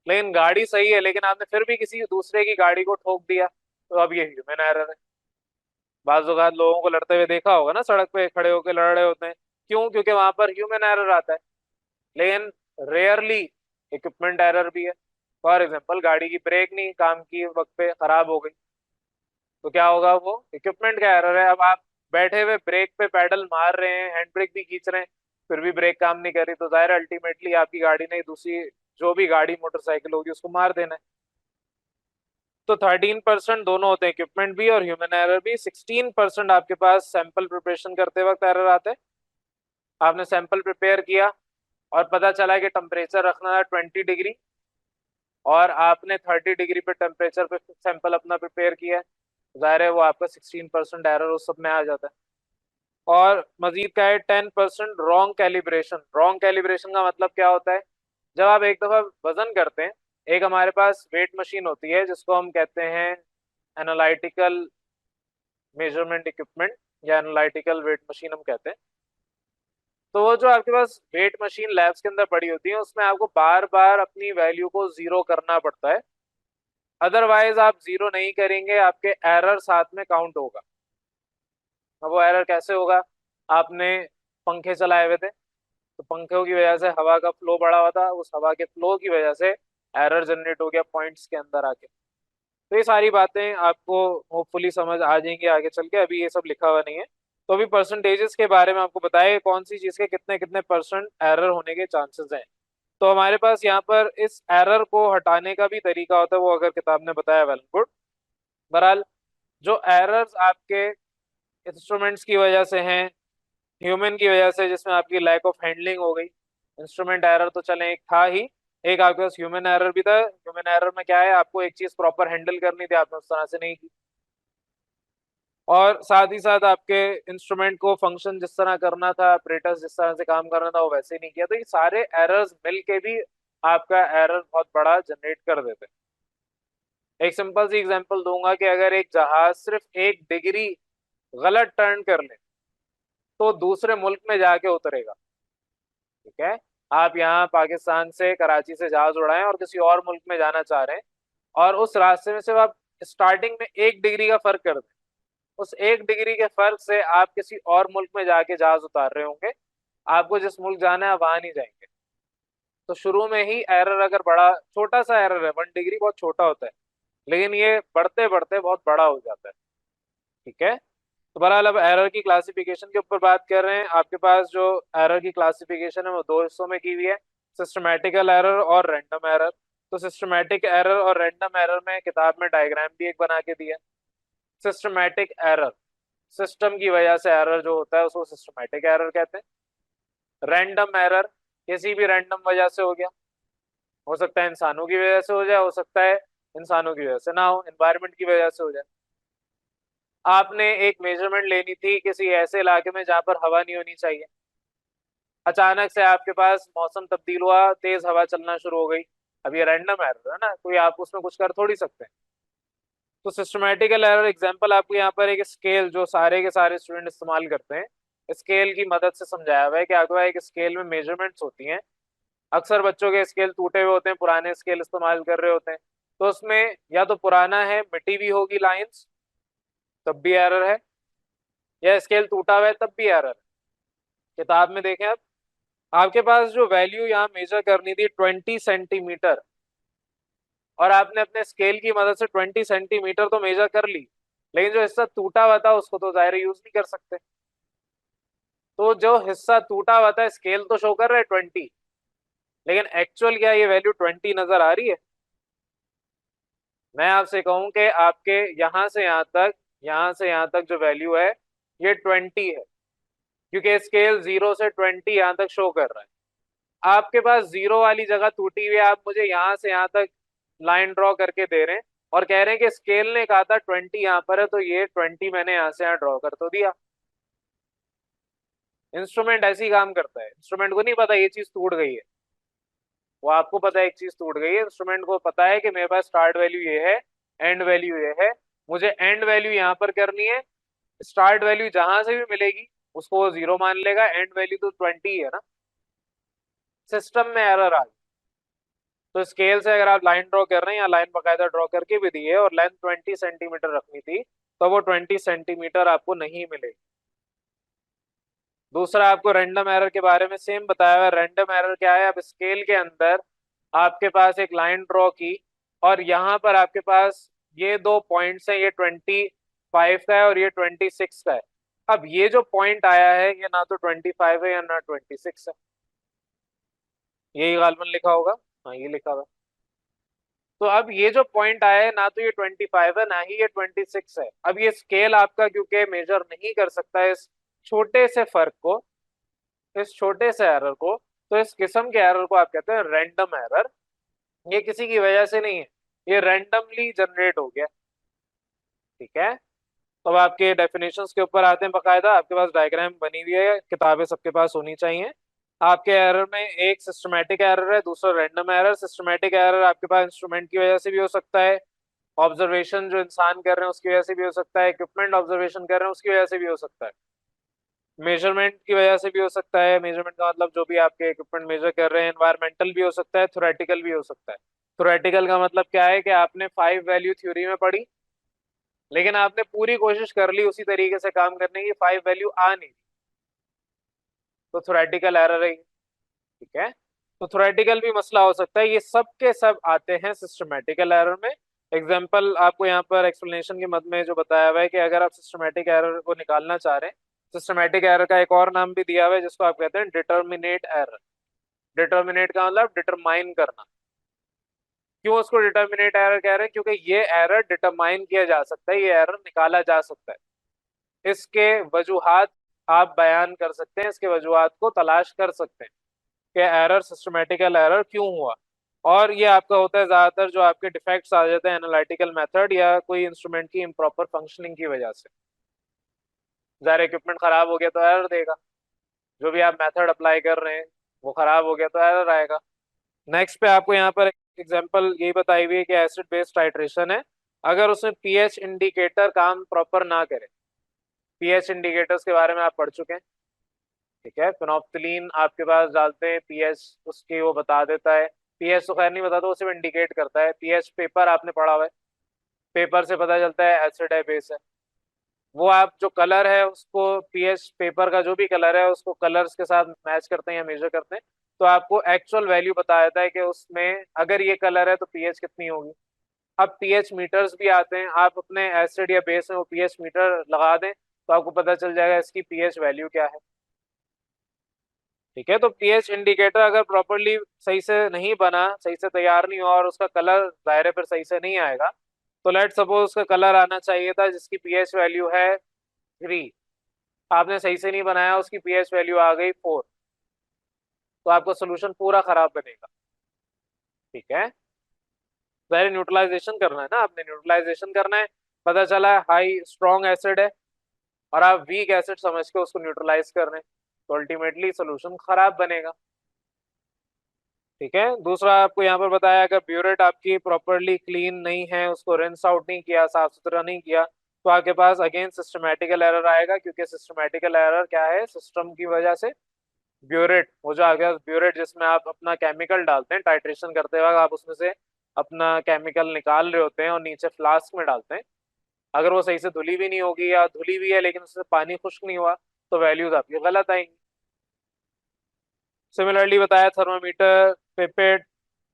लेकिन गाड़ी सही है, लेकिन आपने फिर भी किसी दूसरे की गाड़ी को ठोक दिया, तो अब ये ह्यूमन एरर है। बाज़ लोगों को लड़ते हुए देखा होगा ना, सड़क पे खड़े होकर लड़ रहे होते हैं, क्यों? क्योंकि वहां पर ह्यूमन एरर आता है। लेकिन रेयरली इक्विपमेंट एरर भी है। फॉर एग्जाम्पल, गाड़ी की ब्रेक नहीं काम की, वक्त पे खराब हो गई, तो क्या होगा? वो इक्विपमेंट का एरर है। अब आप बैठे हुए ब्रेक पे पैडल मार रहे हैं, हैंड ब्रेक भी खींच रहे हैं, फिर भी ब्रेक काम नहीं कर रही, तो जाहिर अल्टीमेटली आपकी गाड़ी ने दूसरी जो भी गाड़ी मोटरसाइकिल होगी उसको मार देना है। तो 13% दोनों होते हैं, इक्विपमेंट भी और ह्यूमन एरर भी। 16% आपके पास सैंपल प्रिपरेशन करते वक्त एरर आते हैं। आपने सैंपल प्रिपेयर किया और पता चला कि टेम्परेचर रखना था 20 डिग्री, और आपने 30 डिग्री पे टेम्परेचर पे सैंपल अपना प्रिपेयर किया है, जाहिर है वो आपका 16% एरर उस सब में आ जाता है। और मजीद का है 10% रॉन्ग कैलिब्रेशन। रॉन्ग कैलिब्रेशन का मतलब क्या होता है? जब आप एक दफा वजन करते हैं, एक हमारे पास वेट मशीन होती है जिसको हम कहते हैं एनालिटिकल मेजरमेंट इक्विपमेंट, या एनालिटिकल वेट मशीन हम कहते हैं। तो वो जो आपके पास वेट मशीन लैब्स के अंदर पड़ी होती है, उसमें आपको बार बार अपनी वैल्यू को जीरो करना पड़ता है। अदरवाइज आप जीरो नहीं करेंगे, आपके एरर साथ में काउंट होगा। अब वो एरर कैसे होगा? आपने पंखे चलाए हुए थे, तो पंखों की वजह से हवा का फ्लो बढ़ा हुआ था, उस हवा के फ्लो की वजह से एरर जनरेट हो गया पॉइंट्स के अंदर आके। तो ये सारी बातें आपको होपफुली समझ आ जाएंगी आगे चल के, अभी ये सब लिखा हुआ नहीं है। तो अभी परसेंटेजेस के बारे में आपको बताया कौन सी चीज़ के कितने कितने परसेंट एरर होने के चांसेस हैं। तो हमारे पास यहाँ पर इस एरर को हटाने का भी तरीका होता है, वो अगर किताब ने बताया, वेल गुड। बहरहाल जो एरर्स आपके इंस्ट्रूमेंट्स की वजह से हैं, ह्यूमन की वजह से जिसमें आपकी लैक ऑफ हैंडलिंग हो गई, इंस्ट्रूमेंट एरर तो चले एक था ही, एक आपके पास ह्यूमन एरर भी था। ह्यूमन एरर में क्या है? आपको एक चीज प्रॉपर हैंडल करनी थी, आपने उस तरह से नहीं की, और साथ ही साथ आपके इंस्ट्रूमेंट को फंक्शन जिस तरह करना था, ऑपरेटर्स जिस तरह से काम करना था, वो वैसे नहीं किया। तो ये सारे एरर्स मिल के भी आपका एरर बहुत बड़ा जनरेट कर देते हैं। एक सिंपल सी एग्जांपल दूंगा कि अगर एक जहाज सिर्फ 1 डिग्री गलत टर्न कर ले, तो दूसरे मुल्क में जाके उतरेगा। ठीक है, आप यहाँ पाकिस्तान से, कराची से जहाज उड़ाएं और किसी और मुल्क में जाना चाह रहे हैं, और उस रास्ते में सिर्फ आप स्टार्टिंग में 1 डिग्री का फर्क कर दें, उस 1 डिग्री के फर्क से आप किसी और मुल्क में जाके जहाज उतार रहे होंगे। आपको जिस मुल्क जाना है वहां नहीं जाएंगे। तो शुरू में ही एरर अगर बड़ा, छोटा सा एरर है, 1 डिग्री बहुत छोटा होता है, लेकिन ये बढ़ते बढ़ते बहुत बड़ा हो जाता है। ठीक है, तो बहरहाल अब एरर की क्लासिफिकेशन के ऊपर बात कर रहे हैं। आपके पास जो एरर की क्लासिफिकेशन है वो दो हिस्सों में की हुई है, सिस्टमैटिकल एरर और रैंडम एरर। तो सिस्टमैटिक एरर और रैंडम एरर में किताब में डायग्राम भी एक बना के दिया। सिस्टमैटिक एरर, सिस्टम की वजह से एरर जो होता है उसको सिस्टमैटिक एरर कहते हैं। रैंडम एरर किसी भी रैंडम वजह से हो गया, हो सकता है इंसानों की वजह से हो जाए, हो सकता है इंसानों की वजह से ना हो, एनवायरनमेंट की वजह से हो जाए। आपने एक मेजरमेंट लेनी थी किसी ऐसे इलाके में जहां पर हवा नहीं होनी चाहिए, अचानक से आपके पास मौसम तब्दील हुआ, तेज हवा चलना शुरू हो गई। अब ये रैंडम एरर है ना, कोई आप उसमें कुछ कर थोड़ी सकते हैं। तो सिस्टमेटिकल एरर एग्जांपल आपको यहाँ पर एक स्केल जो सारे के सारे स्टूडेंट इस्तेमाल करते हैं, स्केल की मदद से समझाया हुआ है कि आपके पास एक स्केल में मेजरमेंट्स होती हैं। अक्सर बच्चों के स्केल टूटे हुए होते हैं, पुराने स्केल इस्तेमाल कर रहे होते हैं, तो उसमें या तो पुराना है, मिटी हुई होगी लाइंस, तब भी एरर है, या स्केल टूटा हुआ है तब भी एरर है। किताब में देखें अब, आपके पास जो वैल्यू यहाँ मेजर करनी थी 20 सेंटीमीटर, और आपने अपने स्केल की मदद से 20 सेंटीमीटर तो मेजर कर ली, लेकिन जो हिस्सा टूटा हुआ था उसको तो जाहिर यूज नहीं कर सकते। तो जो हिस्सा टूटा हुआ था, स्केल तो शो कर रहा है 20, लेकिन एक्चुअल क्या ये वैल्यू 20 नजर आ रही है? मैं आपसे कहूं कि आपके यहां से यहां तक, यहां से यहां तक जो वैल्यू है ये 20 है, क्योंकि स्केल 0 से 20 यहां तक शो कर रहा है। आपके पास जीरो वाली जगह टूटी हुई है, आप मुझे यहां से यहां तक लाइन ड्रॉ करके दे रहे हैं और कह रहे हैं कि स्केल ने कहा था 20 यहाँ पर है, तो ये 20 मैंने यहां से यहां ड्रॉ कर तो दिया। इंस्ट्रूमेंट ऐसे ही काम करता है, इंस्ट्रूमेंट को नहीं पता ये चीज टूट गई है, वो आपको पता है एक चीज टूट गई है, इंस्ट्रूमेंट को पता है कि मेरे पास स्टार्ट वैल्यू ये है, एंड वैल्यू ये है, मुझे एंड वैल्यू यहाँ पर करनी है। स्टार्ट वैल्यू जहां से भी मिलेगी उसको वो 0 मान लेगा, एंड वैल्यू तो 20 है ना। सिस्टम में एरर आ गई। तो स्केल से अगर आप लाइन ड्रॉ कर रहे हैं, या लाइन बकायदा ड्रॉ करके भी दी है और लेंथ 20 सेंटीमीटर रखनी थी, तो वो 20 सेंटीमीटर आपको नहीं मिलेगी। दूसरा, आपको रैंडम एरर के बारे में सेम बताया हुआ है। रैंडम एरर क्या है? अब स्केल के अंदर आपके पास एक लाइन ड्रॉ की, और यहाँ पर आपके पास ये दो पॉइंट्स हैं, ये 25 का है और ये 26 का है। अब ये जो पॉइंट आया है ये ना तो 25 है या ना 26 है, यही गालमन लिखा होगा। हाँ, ये लिखा हुआ है। तो अब ये जो पॉइंट आया है, ना तो ये 25 है ना ही ये 26 है। अब ये स्केल आपका क्योंकि मेजर नहीं कर सकता इस छोटे से फर्क को, इस छोटे से एरर को, तो इस किस्म के एरर को आप कहते हैं रैंडम एरर। ये किसी की वजह से नहीं है, ये रैंडमली जनरेट हो गया। ठीक है। तो अब आपके डेफिनेशंस के ऊपर आते हैं। बकायदा आपके पास डायग्राम बनी हुई है, किताबें सबके पास होनी चाहिए। आपके एरर में एक सिस्टमैटिक एरर है, दूसरा रैंडम एरर। सिस्टमैटिक एरर आपके पास इंस्ट्रूमेंट की वजह से भी हो सकता है, ऑब्जर्वेशन जो इंसान कर रहे हैं उसकी वजह से भी हो सकता है, इक्विपमेंट ऑब्जर्वेशन कर रहे हैं उसकी वजह से भी हो सकता है, मेजरमेंट की वजह से भी हो सकता है। मेजरमेंट का मतलब जो भी आपके इक्विपमेंट मेजर कर रहे हैं, एनवायरमेंटल भी हो सकता है, थ्योरेटिकल भी हो सकता है। थ्योरेटिकल का मतलब क्या है कि आपने 5 वैल्यू थ्योरी में पढ़ी, लेकिन आपने पूरी कोशिश कर ली उसी तरीके से काम करने की, 5 वैल्यू आ नहीं, तो थ्योरेटिकल एरर है। ठीक है। तो थ्योरेटिकल भी मसला हो सकता है, ये सब के सब आते हैं सिस्टमेटिकल एरर में। एग्जाम्पल आपको यहाँ पर एक्सप्लेनेशन के मद में जो बताया हुआ है कि अगर आप सिस्टमेटिक एरर को निकालना चाह रहे हैं, सिस्टमेटिक एरर का एक और नाम भी दिया हुआ है जिसको आप कहते हैं डिटर्मिनेट एरर। डिटर्मिनेट का मतलब डिटरमाइन करना। क्यों उसको डिटर्मिनेट एरर कह रहे हैं? क्योंकि ये एरर डिटरमाइन किया जा सकता है, ये एरर निकाला जा सकता है, इसके वजूहात आप बयान कर सकते हैं, इसके वजूहात को तलाश कर सकते हैं कि एरर सिस्टमेटिकल एरर क्यों हुआ। और ये आपका होता है ज्यादातर जो आपके डिफेक्ट्स आ जाते हैं एनालिटिकल मेथड या कोई इंस्ट्रूमेंट की इम्प्रॉपर फंक्शनिंग की वजह से। ज़ाहिर इक्विपमेंट खराब हो गया तो एरर देगा, जो भी आप मेथड अप्लाई कर रहे हैं वो खराब हो गया तो एरर आएगा। नेक्स्ट पे आपको यहाँ पर एग्जांपल यही बताई हुई है कि एसिड बेस टाइट्रेशन है, अगर उसमें पीएच इंडिकेटर काम प्रॉपर ना करे। पीएच इंडिकेटर्स के बारे में आप पढ़ चुके हैं। ठीक है। फिनोप्थिलीन आपके पास डालते हैं, पीएच उसकी वो बता देता है। पीएच तो खैर नहीं बताता, वो सिर्फ इंडिकेट करता है। पीएच पेपर आपने पढ़ा हुआ है, पेपर से पता चलता है एसिड है बेस है। वो आप जो कलर है उसको, पीएच पेपर का जो भी कलर है उसको कलर्स के साथ मैच करते हैं या मेजर करते हैं, तो आपको एक्चुअल वैल्यू बताया जाता है कि उसमें अगर ये कलर है तो पीएच कितनी होगी। अब पीएच मीटर्स भी आते हैं, आप अपने एसिड या बेस में वो पीएच मीटर लगा दें तो आपको पता चल जाएगा इसकी पीएच वैल्यू क्या है। ठीक है। तो पीएच इंडिकेटर अगर प्रॉपरली सही से नहीं बना, सही से तैयार नहीं हुआ और उसका कलर दायरे पर सही से नहीं आएगा, तो लेट सपोज उसका कलर आना चाहिए था जिसकी पीएच वैल्यू है 3, आपने सही से नहीं बनाया, उसकी पीएच वैल्यू आ गई 4, तो आपका सोल्यूशन पूरा खराब बनेगा। ठीक है। पहले न्यूट्रलाइजेशन करना है ना, आपने न्यूट्रलाइजेशन करना है, पता चला हाई स्ट्रॉन्ग एसिड है और आप वीक एसिड समझ के उसको न्यूट्रलाइज कर रहे हैं, तो अल्टीमेटली सोल्यूशन खराब बनेगा। ठीक है। दूसरा आपको यहाँ पर बताया, अगर ब्यूरेट आपकी प्रॉपरली क्लीन नहीं है, उसको रिंस आउट नहीं किया, साफ सुथरा नहीं किया, तो आपके पास अगेन सिस्टमेटिकल एरर आएगा, क्योंकि सिस्टमेटिकल एरर क्या है, सिस्टम की वजह से ब्यूरेट, वो जो आ गया ब्यूरेट, जिसमें आप अपना केमिकल डालते हैं टाइट्रेशन करते वक्त, आप उसमें से अपना केमिकल निकाल रहे होते हैं और नीचे फ्लास्क में डालते हैं। अगर वो सही से धुली भी नहीं होगी या धुली भी है लेकिन उससे पानी खुश्क नहीं हुआ तो वैल्यूज आपकी गलत आएंगी। सिमिलरली बताया thermometer, pipette,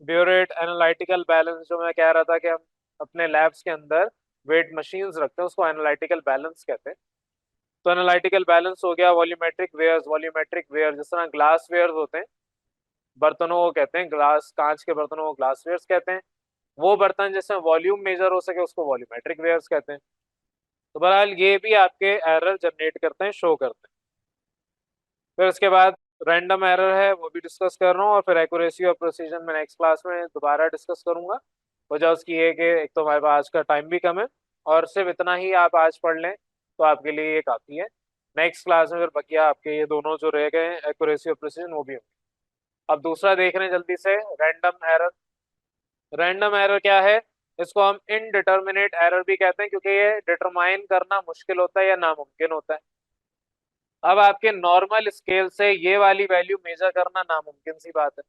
burette, analytical balance, जो मैं कह रहा था कि हम अपने लैब्स के अंदर वेट मशीन्स रखते हैं उसको एनालिटिकल बैलेंस कहते हैं। तो एनालिटिकल बैलेंस हो गया। वॉल्यूमेट्रिक वेयर्स, वॉल्यूमेट्रिक वेयर जिस तरह ग्लास वेयर्स होते हैं, बर्तनों को कहते हैं ग्लास, कांच के बर्तनों को ग्लास वेयर्स कहते हैं। वो बर्तन जिसमें वॉल्यूम मेजर हो सके उसको वॉल्यूमेट्रिक वेयर्स कहते हैं। तो बहरहाल ये भी आपके एरर जनरेट करते हैं, शो करते हैं। फिर उसके बाद रैंडम एरर है, वो भी डिस्कस कर रहा हूँ, और फिर एक्यूरेसी और प्रिसीजन में नेक्स्ट क्लास में दोबारा डिस्कस करूंगा। वजह उसकी है कि एक तो हमारे पास आज का टाइम भी कम है, और सिर्फ इतना ही आप आज पढ़ लें तो आपके लिए ये काफ़ी है। नेक्स्ट क्लास में फिर बकिया आपके ये दोनों जो रह गए एक्यूरेसी और प्रिसीजन वो भी होंगे। अब दूसरा देख रहे हैं जल्दी से, रैंडम एरर। रैंडम एरर क्या है? इसको हम इनडिटर्मिनेट एरर भी कहते हैं, क्योंकि ये डिटरमाइन करना मुश्किल होता है या नामुमकिन होता है। अब आपके नॉर्मल स्केल से ये वाली वैल्यू मेजर करना नामुमकिन सी बात है।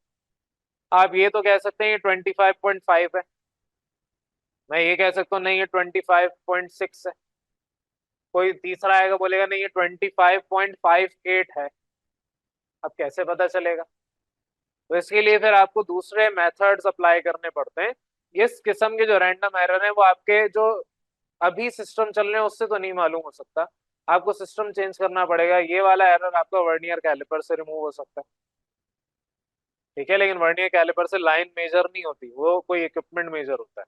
आप ये तो कह सकते हैं ये 25.5 है, मैं ये कह सकता हूँ नहीं ये 25.6 है, कोई तीसरा आएगा बोलेगा नहीं ये 25.58 है। अब कैसे पता चलेगा? तो इसके लिए फिर आपको दूसरे मेथड्स अप्लाई करने पड़ते हैं। इस किस्म के जो रैंडम एरर है वो आपके जो अभी सिस्टम चल रहे हैं उससे तो नहीं मालूम हो सकता, आपको सिस्टम चेंज करना पड़ेगा। ये वाला एरर आपका वर्नियर कैलिपर से रिमूव हो सकता है, ठीक है, लेकिन वर्नियर कैलिपर से लाइन मेजर नहीं होती, वो कोई इक्विपमेंट मेजर होता है।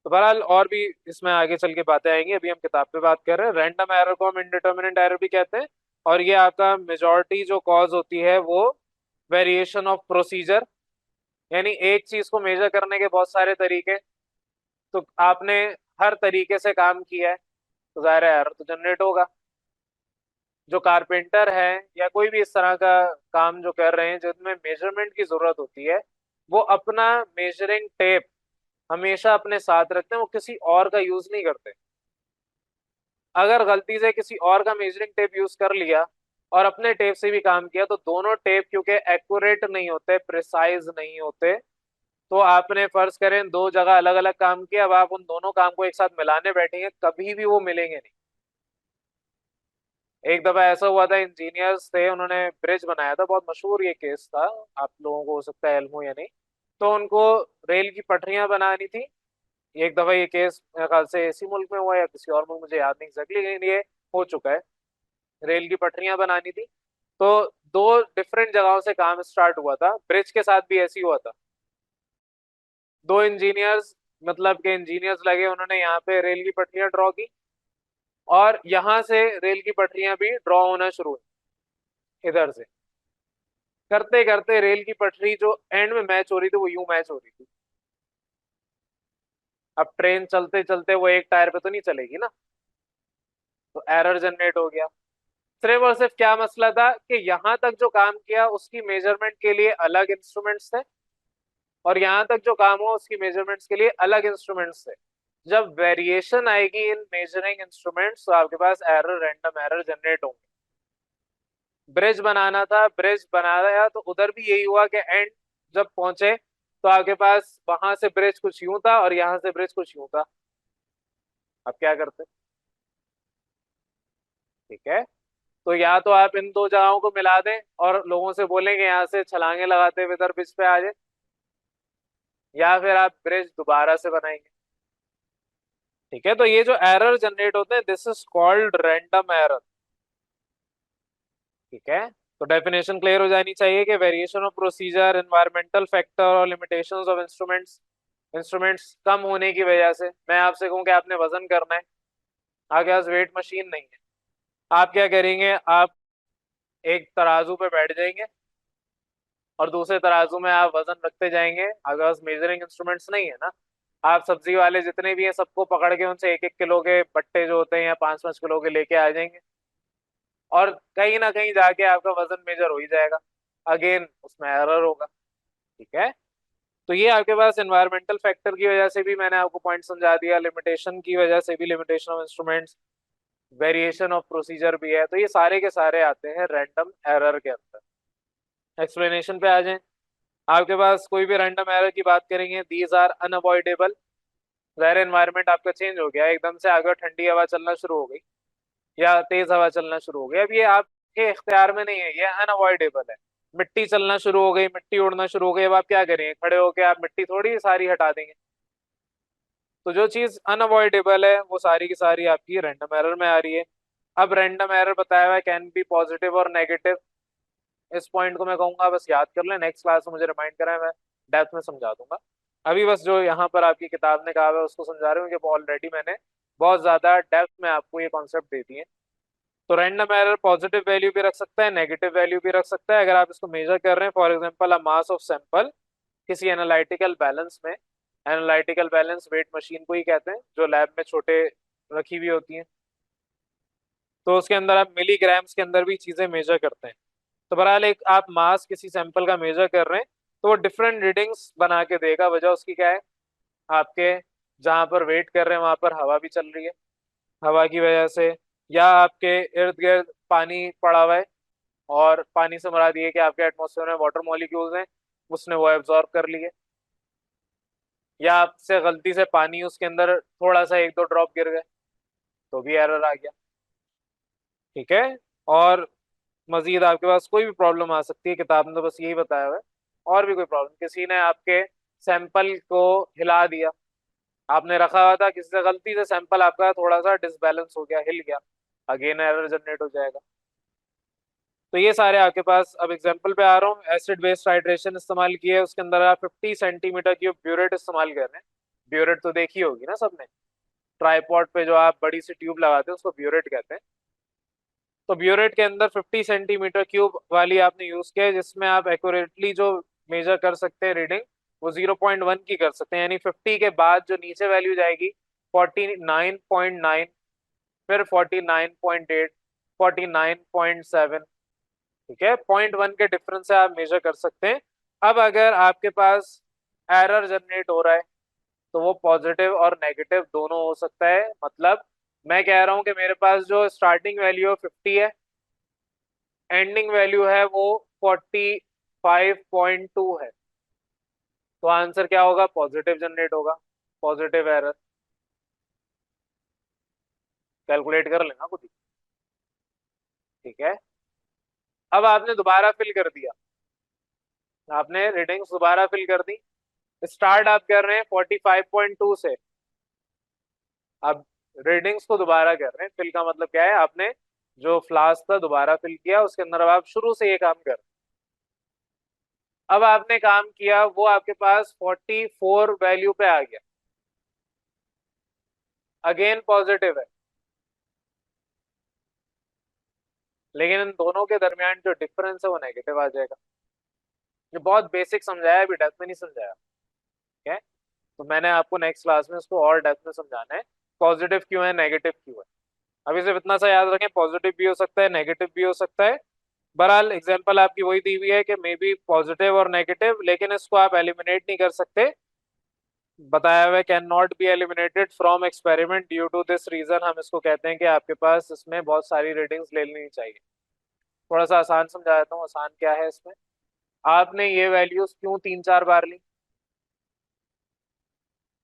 तो बहरहाल और भी इसमें आगे चल के बातें आएंगी, अभी हम किताब पे बात कर रहे हैं। रैंडम एरर को हम इनडिटर्मिनेट एरर भी कहते हैं, और ये आपका मेजॉरिटी जो कॉज होती है वो वेरिएशन ऑफ प्रोसीजर, यानी एक चीज को मेजर करने के बहुत सारे तरीके, तो आपने हर तरीके से काम किया है तो जाहिर है एरर तो जनरेट होगा। जो कारपेंटर है या कोई भी इस तरह का काम जो कर रहे हैं जिनमें मेजरमेंट की जरूरत होती है, वो अपना मेजरिंग टेप हमेशा अपने साथ रखते हैं, वो किसी और का यूज नहीं करते। अगर गलती से किसी और का मेजरिंग टेप यूज कर लिया और अपने टेप से भी काम किया तो दोनों टेप क्योंकि एक्यूरेट नहीं होते, प्रिसाइज नहीं होते, तो आपने फर्ज करें दो जगह अलग अलग काम किया, अब आप उन दोनों काम को एक साथ मिलाने बैठेंगे कभी भी वो मिलेंगे नहीं। एक दफा ऐसा हुआ था, इंजीनियर्स थे, उन्होंने ब्रिज बनाया था, बहुत मशहूर ये केस था, आप लोगों को हो सकता है इल्म हो या नहीं। तो उनको रेल की पटरियां बनानी थी। एक दफा ये केस मेरे ख्याल से इसी मुल्क में हुआ या किसी और मुल्क, मुझे याद नहीं एग्जैक्टली, लेकिन ये हो चुका है। रेल की पटरियां बनानी थी, तो दो डिफरेंट जगहों से काम स्टार्ट हुआ था, ब्रिज के साथ भी ऐसी हुआ था। दो इंजीनियर्स, मतलब के इंजीनियर्स लगे, उन्होंने यहाँ पे रेल की पटरियां ड्रॉ की, और यहाँ से रेल की पटरियां भी ड्रॉ होना शुरू हुई इधर से। करते करते रेल की पटरी जो एंड में मैच हो रही थी वो यूं मैच हो रही थी। अब ट्रेन चलते चलते वो एक टायर पे तो नहीं चलेगी ना, तो एरर जनरेट हो गया। सिर्फ और सिर्फ क्या मसला था कि यहाँ तक जो काम किया उसकी मेजरमेंट के लिए अलग इंस्ट्रूमेंट्स थे, और यहाँ तक जो काम हुआ उसकी मेजरमेंट्स के लिए अलग इंस्ट्रूमेंट्स थे। जब वेरिएशन आएगी इन मेजरिंग इंस्ट्रूमेंट्स तो आपके पास एरर, रैंडम एरर जनरेट होंगे। ब्रिज बनाना था, ब्रिज बनाया तो उधर भी यही हुआ कि एंड जब पहुंचे तो आपके पास वहां से ब्रिज कुछ यूं था और यहाँ से ब्रिज कुछ यूं था। अब क्या करते? ठीक है, तो या तो आप इन दो जगहों को मिला दें और लोगों से बोलेंगे यहाँ से छलांगे लगाते हुए इधर ब्रिज पे आ जाए, या फिर आप ब्रिज दोबारा से बनाएंगे। ठीक है, तो ये जो एरर जनरेट होते हैं this is called random error. ठीक है, तो डेफिनेशन क्लियर हो जानी चाहिए कि variation of procedure, environmental factor और लिमिटेशंस ऑफ इंस्ट्रूमेंट्स। इंस्ट्रूमेंट्स कम होने की वजह से, मैं आपसे कहूँ कि आपने वजन करना है, आपके पास वेट मशीन नहीं है, आप क्या करेंगे? आप एक तराजू पे बैठ जाएंगे और दूसरे तराजू में आप वजन रखते जाएंगे। आपके पास मेजरिंग इंस्ट्रूमेंट्स नहीं है ना, आप सब्जी वाले जितने भी हैं सबको पकड़ के उनसे एक एक किलो के बट्टे जो होते हैं या 5-5 किलो के लेके आ जाएंगे, और कहीं ना कहीं जाके आपका वजन मेजर हो ही जाएगा, अगेन उसमें एरर होगा। ठीक है, तो ये आपके पास एनवायरमेंटल फैक्टर की वजह से भी मैंने आपको पॉइंट समझा दिया, लिमिटेशन की वजह से भी, limitation of instruments, variation of procedure भी है, तो ये सारे के सारे आते हैं रैंडम एरर के अंदर। एक्सप्लेनेशन पे आ जाएं। आपके पास कोई भी रैंडम एरर की बात करेंगे, दीज आर अनअवॉइडेबल। ज़ाहिर एनवायरनमेंट आपका चेंज हो गया, एकदम से आगे ठंडी हवा चलना शुरू हो गई या तेज हवा चलना शुरू हो गई, अब ये आपके इख्तियार में नहीं है, ये अनअवॉइडेबल है। मिट्टी चलना शुरू हो गई, मिट्टी उड़ना शुरू हो गई, अब आप क्या करेंगे, खड़े होके आप मिट्टी थोड़ी सारी हटा देंगे। तो जो चीज अनअवॉइडेबल है वो सारी की सारी आपकी रैंडम एरर में आ रही है। अब रैंडम एरर बताया हुआ है कैन बी पॉजिटिव और नेगेटिव। इस पॉइंट को मैं कहूंगा बस याद कर लें, नेक्स्ट क्लास में मुझे रिमाइंड कराएं, मैं डेप्थ में समझा दूंगा। अभी बस जो यहाँ पर आपकी किताब ने कहा है उसको समझा रहे हूँ कि ऑलरेडी मैंने बहुत ज्यादा डेप्थ में आपको ये कॉन्सेप्ट दे दिए। तो रैंडम एरर पॉजिटिव वैल्यू भी रख सकता है, नेगेटिव वैल्यू भी रख सकता है। अगर आप इसको मेजर कर रहे हैं, for example a mass of sample किसी एनालिटिकल बैलेंस में, एनालिटिकल बैलेंस वेट मशीन को ही कहते हैं जो लैब में छोटे रखी हुई होती हैं, तो उसके अंदर आप मिलीग्राम्स के अंदर भी चीजें मेजर करते हैं। तो बहरहाल एक आप मास किसी सैंपल का मेजर कर रहे हैं तो वो डिफरेंट रीडिंग्स बना के देगा। वजह उसकी क्या है, आपके जहां पर वेट कर रहे हैं वहां पर हवा भी चल रही है, हवा की वजह से, या आपके इर्द गिर्द पानी पड़ा हुआ है और पानी से मुराद ये है कि आपके एटमॉस्फेयर में वाटर मॉलिक्यूल्स हैं, उसने वो एब्जॉर्ब कर लिए, या आपसे गलती से पानी उसके अंदर थोड़ा सा एक दो ड्रॉप गिर गए तो भी एरर आ गया। ठीक है। और मजीद आपके पास कोई भी प्रॉब्लम आ सकती है, किताब में तो बस यही बताया हुआ है। और भी कोई प्रॉब्लम, किसी ने आपके सैंपल को हिला दिया, आपने रखा हुआ था, किसी से गलती से सैंपल आपका थोड़ा सा डिसबैलेंस हो गया, हिल गया, अगेन एरर जनरेट हो जाएगा। तो ये सारे आपके पास, अब एग्जांपल पे आ रहा हूँ, एसिड बेस्ड हाइड्रेशन इस्तेमाल किया है, उसके अंदर आप 50 सेंटीमीटर क्यूब ब्यूरेट इस्तेमाल कर रहे हैं। ब्यूरेट तो देखी होगी ना सबने, ट्राईपॉड पे जो आप बड़ी सी ट्यूब लगाते हैं उसको ब्यूरेट कहते हैं। तो ब्यूरेट के अंदर 50 सेंटीमीटर क्यूब वाली आपने यूज किया है, जिसमें आप एक्यूरेटली जो मेजर कर सकते हैं रीडिंग वो 0.1 की कर सकते हैं, यानी 50 के बाद जो नीचे वैल्यू जाएगी 49.9, फिर 49.8, 49.7। ठीक है, 0.1 के डिफरेंस से आप मेजर कर सकते हैं। अब अगर आपके पास एरर जनरेट हो रहा है तो वो पॉजिटिव और नेगेटिव दोनों हो सकता है। मतलब मैं कह रहा हूं कि मेरे पास जो स्टार्टिंग वैल्यू 50 है, एंडिंग वैल्यू है वो 45.2 है, तो आंसर क्या होगा, पॉजिटिव जनरेट होगा, पॉजिटिव एरर। कैलकुलेट कर लेना खुद ही। ठीक है। अब आपने दोबारा फिल कर दिया, आपने रीडिंग्स दोबारा फिल कर दी। स्टार्ट आप कर रहे हैं 45.2 से, अब रीडिंग्स को दोबारा कर रहे हैं। फिल का मतलब क्या है, आपने जो फ्लास्क था दोबारा फिल किया, उसके अंदर अब आप शुरू से ये काम कर, अब आपने काम किया वो आपके पास 44 वैल्यू पे आ गया, अगेन पॉजिटिव है, लेकिन इन दोनों के दरमियान जो डिफरेंस है वो नेगेटिव आ जाएगा। जो बहुत बेसिक समझाया है, अभी डेप्थ में नहीं समझाया। ठीक है, तो मैंने आपको नेक्स्ट क्लास में इसको और डेप्थ में समझाना है, पॉजिटिव क्यों है, नेगेटिव क्यों है। अभी सिर्फ इतना सा याद रखें, पॉजिटिव भी हो सकता है, नेगेटिव भी हो सकता है। बहरहाल एग्जांपल आपकी वही दी हुई है कि मे बी पॉजिटिव और नेगेटिव, लेकिन इसको आप एलिमिनेट नहीं कर सकते। बताया हुआ can not be eliminated from experiment due to this reason, हम इसको कहते हैं कि आपके पास इसमें बहुत सारी रीडिंग्स ले लेनी चाहिए। थोड़ा सा आसान समझा देता हूँ, आसान क्या है इसमें। आपने ये वैल्यूज क्यों तीन चार बार ली,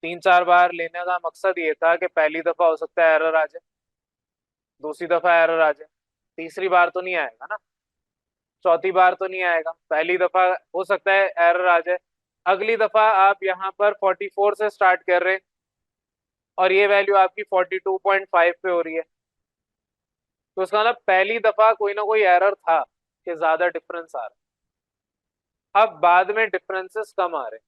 तीन चार बार लेने का मकसद ये था कि पहली दफा हो सकता है एरर आ जाए, दूसरी दफा एरर आ जाए, तीसरी बार तो नहीं आएगा ना, चौथी बार तो नहीं आएगा, पहली दफा हो सकता है एरर आ जाए। अगली दफा आप यहाँ पर 44 से स्टार्ट कर रहे हैं और ये वैल्यू आपकी 42.5 पे हो रही है, तो उसका मतलब पहली दफा कोई ना कोई एरर था कि ज्यादा डिफरेंस आ रहा है, अब बाद में डिफरेंसेस कम आ रहे हैं।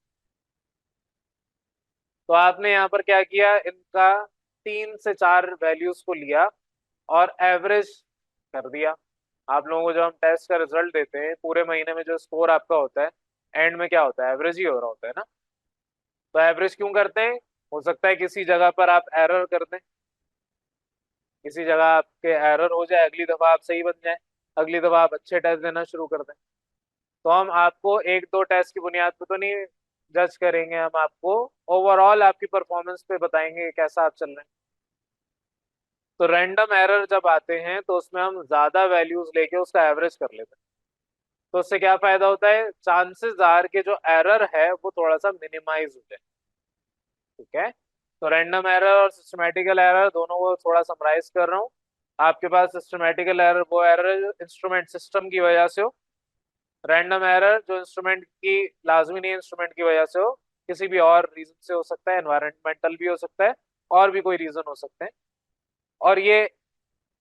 तो आपने यहाँ पर क्या किया, इनका तीन से चार वैल्यूज को लिया और एवरेज कर दिया। आप लोगों को जब हम टेस्ट का रिजल्ट देते हैं, पूरे महीने में जो स्कोर आपका होता है, एंड में क्या होता है, एवरेज ही हो रहा होता है ना। तो एवरेज क्यों करते हैं, हो सकता है किसी जगह पर आप एरर कर दें, किसी जगह आपके एरर हो जाए, अगली दफा आप सही बन जाए, अगली दफा आप अच्छे टेस्ट देना शुरू कर दें। तो हम आपको एक दो टेस्ट की बुनियाद पे तो नहीं जज करेंगे, हम आपको ओवरऑल आपकी परफॉर्मेंस पे बताएंगे कि कैसा आप चल रहे हैं। तो रैंडम एरर जब आते हैं तो उसमें हम ज्यादा वैल्यूज लेके उसका एवरेज कर लेते हैं। तो उससे क्या फायदा होता है, चांसेस आर के जो एरर है वो थोड़ा सा मिनिमाइज हो जाए। ठीक है, तो रैंडम एरर और सिस्टमेटिकल एरर दोनों को थोड़ा समराइज कर रहा हूँ। आपके पास सिस्टमेटिकल एरर वो एरर इंस्ट्रूमेंट सिस्टम की वजह से हो, रैंडम एरर जो इंस्ट्रूमेंट की लाजमी नहीं इंस्ट्रूमेंट की वजह से हो, किसी भी और रीजन से हो सकता है, एनवायरमेंटल भी हो सकता है, और भी कोई रीजन हो सकते हैं। और ये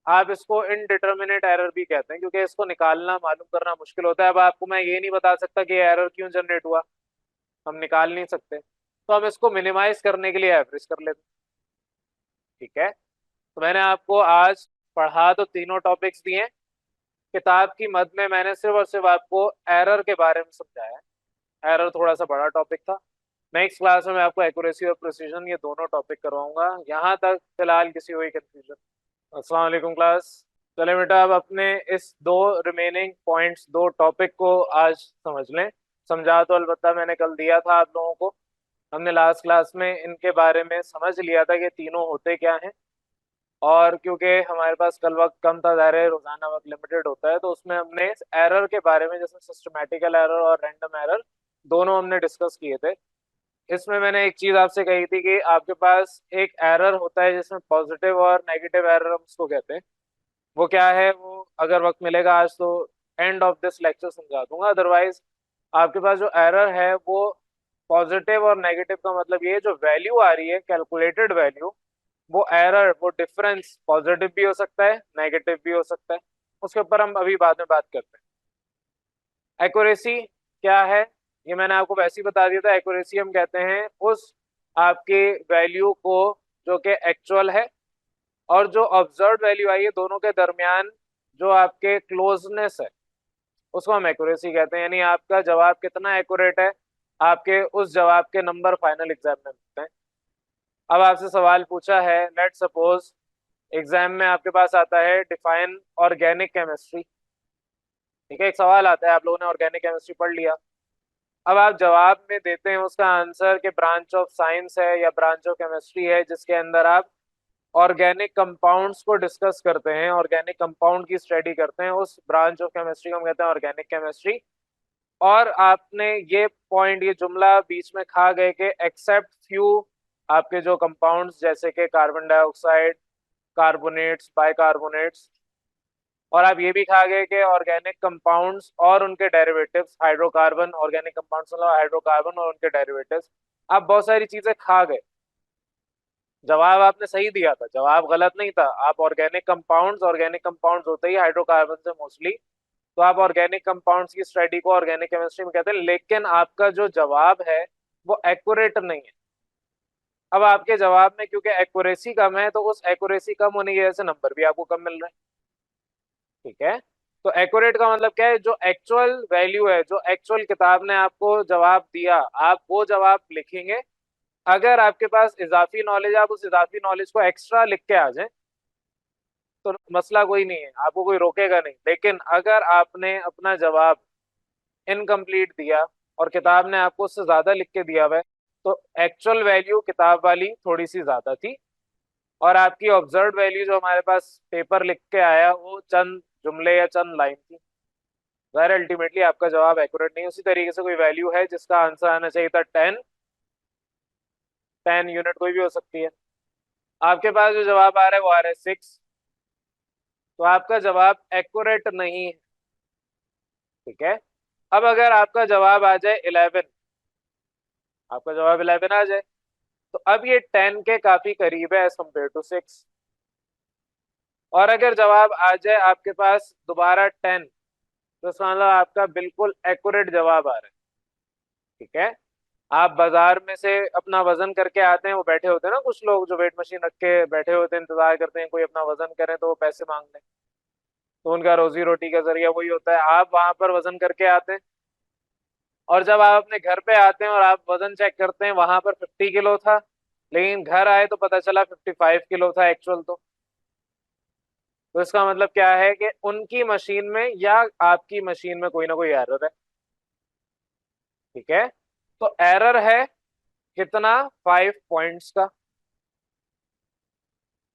आप इसको इनडिटर्मिनेट एरर भी कहते हैं, क्योंकि इसको निकालना मालूम करना मुश्किल होता है। अब आपको मैं ये नहीं बता सकता कि एरर क्यों जनरेट हुआ, हम निकाल नहीं सकते, तो हम इसको मिनिमाइज करने के लिए एवरेज कर लेते हैं। ठीक है, तो मैंने आपको आज पढ़ा तो तीनों टॉपिक्स दिए। किताब की मद में मैंने सिर्फ और सिर्फ आपको एरर के बारे में समझाया है। एरर थोड़ा सा बड़ा टॉपिक था। नेक्स्ट क्लास में मैं आपको एक्यूरेसी और प्रिसीजन ये दोनों टॉपिक करवाऊंगा। यहाँ तक फिलहाल किसी हुई कंफ्यूजन? अस्सलाम वालेकुम क्लास। चले बेटा, अब अपने इस दो रिमेनिंग पॉइंट्स, दो टॉपिक को आज समझ लें। समझा तो अलबत्ता मैंने कल दिया था आप लोगों को। हमने लास्ट क्लास में इनके बारे में समझ लिया था कि तीनों होते क्या हैं। और क्योंकि हमारे पास कल वक्त कम था, ज़ाहिर है रोजाना वक्त लिमिटेड होता है, तो उसमें हमने एरर के बारे में, जैसे सिस्टमैटिकल एरर और रैंडम एरर, दोनों हमने डिस्कस किए थे। इसमें मैंने एक चीज आपसे कही थी कि आपके पास एक एरर होता है जिसमें पॉजिटिव और नेगेटिव एरर हम उसको कहते हैं। वो क्या है, वो अगर वक्त मिलेगा आज तो एंड ऑफ दिस लेक्चर समझा दूंगा। अदरवाइज आपके पास जो एरर है वो पॉजिटिव और नेगेटिव का मतलब ये है, जो वैल्यू आ रही है कैलकुलेटेड वैल्यू, वो एरर, वो डिफरेंस पॉजिटिव भी हो सकता है, नेगेटिव भी हो सकता है। उसके ऊपर हम अभी बाद में बात करते हैं। एक्यूरेसी क्या है, ये मैंने आपको वैसे ही बता दिया था। एक्यूरेसी हम कहते हैं उस आपके वैल्यू को जो कि एक्चुअल है और जो ऑब्जर्व वैल्यू आई है, दोनों के दरमियान जो आपके क्लोजनेस है, उसको हम एक्यूरेसी कहते हैं। यानी आपका जवाब कितना एक्यूरेट है, आपके उस जवाब के नंबर फाइनल एग्जाम में मिलते हैं। अब आपसे सवाल पूछा है, लेट सपोज एग्जाम में आपके पास आता है डिफाइन ऑर्गेनिक केमिस्ट्री। ठीक है, एक सवाल आता है, आप लोगों ने ऑर्गेनिक केमिस्ट्री पढ़ लिया। अब आप जवाब में देते हैं उसका आंसर कि ब्रांच ऑफ साइंस है या ब्रांच ऑफ केमिस्ट्री है जिसके अंदर आप ऑर्गेनिक कंपाउंड्स को डिस्कस करते हैं, ऑर्गेनिक कंपाउंड की स्टडी करते हैं। उस ब्रांच ऑफ केमिस्ट्री को हम कहते हैं ऑर्गेनिक केमिस्ट्री। और आपने ये पॉइंट, ये जुमला बीच में खा गए कि एक्सेप्ट फ्यू आपके जो कंपाउंड्स, जैसे कि कार्बन डाइऑक्साइड, कार्बोनेट्स, बाइकार्बोनेट्स। और आप ये भी खा गए कि ऑर्गेनिक कंपाउंड्स और उनके डेरिवेटिव्स, हाइड्रोकार्बन, ऑर्गेनिक कंपाउंड्स मतलब हाइड्रोकार्बन और उनके डेरिवेटिव्स। आप बहुत सारी चीजें खा गए। जवाब आपने सही दिया था, जवाब गलत नहीं था। आप ऑर्गेनिक कंपाउंड्स होते ही हाइड्रोकार्बन से मोस्टली, तो आप ऑर्गेनिक कंपाउंड्स की स्टडी को ऑर्गेनिक केमिस्ट्री में कहते हैं। लेकिन आपका जो जवाब है वो एक्यूरेट नहीं है। अब आपके जवाब में क्योंकि एक्यूरेसी कम है, तो उस एक्यूरेसी कम होने की वजह से नंबर भी आपको कम मिल रहे हैं। ठीक है, तो एक्यूरेट का मतलब क्या है, जो एक्चुअल वैल्यू है, जो एक्चुअल किताब ने आपको जवाब दिया, आप वो जवाब लिखेंगे। अगर आपके पास इजाफी नॉलेज, आप उस इजाफी नॉलेज को एक्स्ट्रा लिख के आ जाए तो मसला कोई नहीं है, आपको कोई रोकेगा नहीं। लेकिन अगर आपने अपना जवाब इनकम्प्लीट दिया और किताब ने आपको उससे ज्यादा लिख के दिया हुआ है, तो एक्चुअल वैल्यू किताब वाली थोड़ी सी ज्यादा थी, और आपकी ऑब्जर्व वैल्यू जो हमारे पास पेपर लिख के आया वो चंद जुमले या चंद लाइन थी। ज़ाहिर अल्टीमेटली आपका जवाब एक्यूरेट नहीं। उसी तरीके से कोई वैल्यू है जिसका आंसर आना चाहिए था 10 यूनिट, कोई भी हो सकती है। आपके पास जो जवाब आ रहा है वो आ रहा है 6, तो आपका जवाब एक्यूरेट नहीं है। ठीक है, अब अगर आपका जवाब आ जाए 11, आपका जवाब 11 आ जाए, तो अब ये 10 के काफी करीब है एज कम्पेयर टू 6। और अगर जवाब आ जाए आपके पास दोबारा 10, तो समझ लो आपका बिल्कुल एक्यूरेट जवाब आ रहा है। ठीक है, आप बाजार में से अपना वजन करके आते हैं, वो बैठे होते हैं ना कुछ लोग जो वेट मशीन रख के बैठे होते हैं, इंतजार करते हैं कोई अपना वजन करे तो वो पैसे मांग लें। तो उनका रोजी रोटी का जरिया वही होता है। आप वहां पर वजन करके आते हैं, और जब आप अपने घर पे आते हैं और आप वजन चेक करते हैं, वहां पर 50 किलो था, लेकिन घर आए तो पता चला 55 किलो था एक्चुअल। तो इसका मतलब क्या है कि उनकी मशीन में या आपकी मशीन में कोई ना कोई एरर है। ठीक है, तो एरर है कितना, 5 पॉइंट्स का।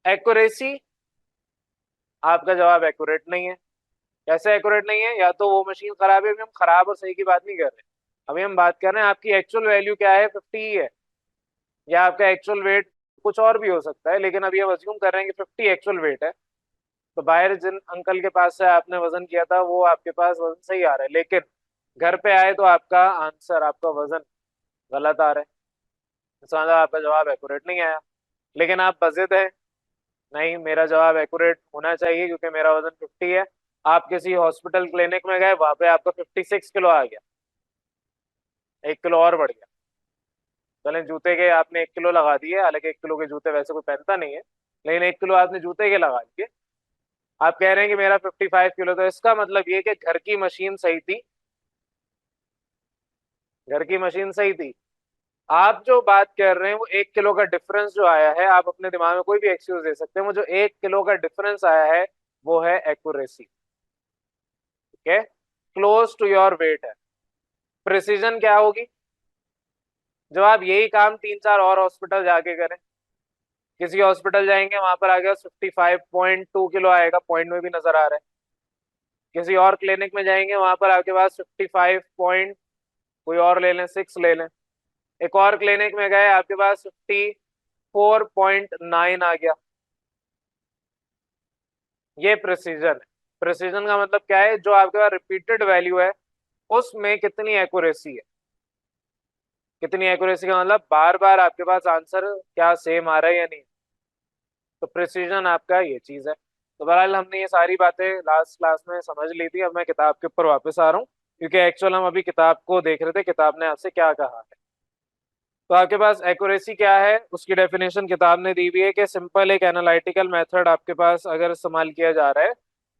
एक्यूरेसी आपका जवाब एक्यूरेट नहीं है। कैसे एक्यूरेट नहीं है? या तो वो मशीन खराब है, अभी हम खराब और सही की बात नहीं कर रहे, अभी हम बात कर रहे हैं आपकी एक्चुअल वैल्यू क्या है, 50 ही है, या आपका एक्चुअल वेट कुछ और भी हो सकता है, लेकिन अभी हम अज्यूम कर रहे हैं कि 50 एक्चुअल वेट है। तो बाहर जिन अंकल के पास से आपने वजन किया था वो आपके पास वजन सही आ रहा है, लेकिन घर पे आए तो आपका आंसर, आपका वजन गलत आ रहा है। इसका मतलब आपका जवाब एक्यूरेट नहीं आया। लेकिन आप बजिद है, नहीं मेरा जवाब एक्यूरेट होना चाहिए क्योंकि मेरा वजन 50 है। आप किसी हॉस्पिटल क्लिनिक में गए, वहां पे आपका 56 किलो आ गया, 1 किलो और बढ़ गया। चले जूते के आपने 1 किलो लगा दिए, हालांकि 1 किलो के जूते वैसे कोई पहनता नहीं है, लेकिन 1 किलो आपने जूते के लगा दिए। आप कह रहे हैं कि मेरा 55 किलो, तो इसका मतलब ये कि घर की मशीन सही थी, घर की मशीन सही थी। आप जो बात कर रहे हैं वो 1 किलो का डिफरेंस जो आया है, आप अपने दिमाग में कोई भी एक्सक्यूज दे सकते हैं, वो जो 1 किलो का डिफरेंस आया है वो है एक्यूरेसी। ठीक है, क्लोज टू योर वेट है। प्रिसीजन क्या होगी? जब आप यही काम 3-4 और हॉस्पिटल जाके करें, किसी हॉस्पिटल जाएंगे वहां पर आ गया 55.2 किलो आएगा, पॉइंट में भी नजर आ रहा है। किसी और क्लिनिक में जाएंगे वहां पर आपके पास 55 पॉइंट, कोई और ले लें 6 ले लें। एक और क्लिनिक में गए आपके पास 54.9 आ गया। ये प्रिसीजन है। प्रिसीजन का मतलब क्या है? जो आपके पास रिपीटेड वैल्यू है उसमें कितनी एक्यूरेसी है। कितनी एक्यूरेसी का मतलब बार बार आपके पास आंसर क्या सेम आ रहा है या नहीं। तो प्रिसीजन आपका ये चीज है। तो बहरहाल हमने ये सारी बातें लास्ट क्लास में समझ ली थी, अब मैं किताब के ऊपर वापस आ रहा हूँ, क्योंकि एक्चुअल हम अभी किताब को देख रहे थे, किताब ने आपसे क्या कहा है। तो आपके पास एक्यूरेसी क्या है उसकी डेफिनेशन किताब ने दी हुई है कि सिंपल एक एनालिटिकल मेथड आपके पास अगर इस्तेमाल किया जा रहा है,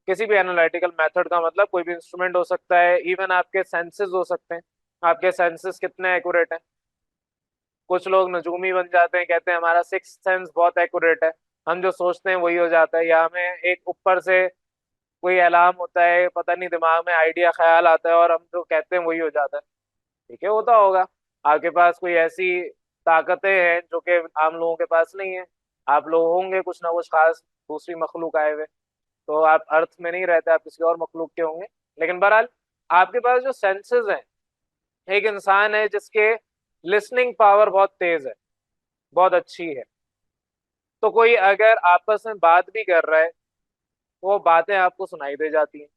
किसी भी एनालिटिकल मेथड का मतलब कोई भी इंस्ट्रूमेंट हो सकता है, इवन आपके सेंसेस हो सकते हैं। आपके सेंसेस कितने एक्यूरेट हैं? कुछ लोग नजूमी बन जाते हैं, कहते हैं हमारा सिक्स सेंस बहुत एक्यूरेट है, हम जो सोचते हैं वही हो जाता है, या हमें एक ऊपर से कोई अलार्म होता है, पता नहीं दिमाग में आइडिया ख्याल आता है और हम जो कहते हैं वही हो जाता है। ठीक है, होता होगा। आपके पास कोई ऐसी ताकतें हैं जो कि आम लोगों के पास नहीं है। आप लोग होंगे कुछ ना कुछ खास दूसरी मखलूक आए हुए, तो आप अर्थ में नहीं रहते, आप किसी और मखलूक के होंगे। लेकिन बहरहाल आपके पास जो सेंसेस हैं, एक इंसान है जिसके लिसनिंग पावर बहुत तेज है, बहुत अच्छी है, तो कोई अगर आपस में बात भी कर रहा है तो वो बातें आपको सुनाई दे जाती हैं।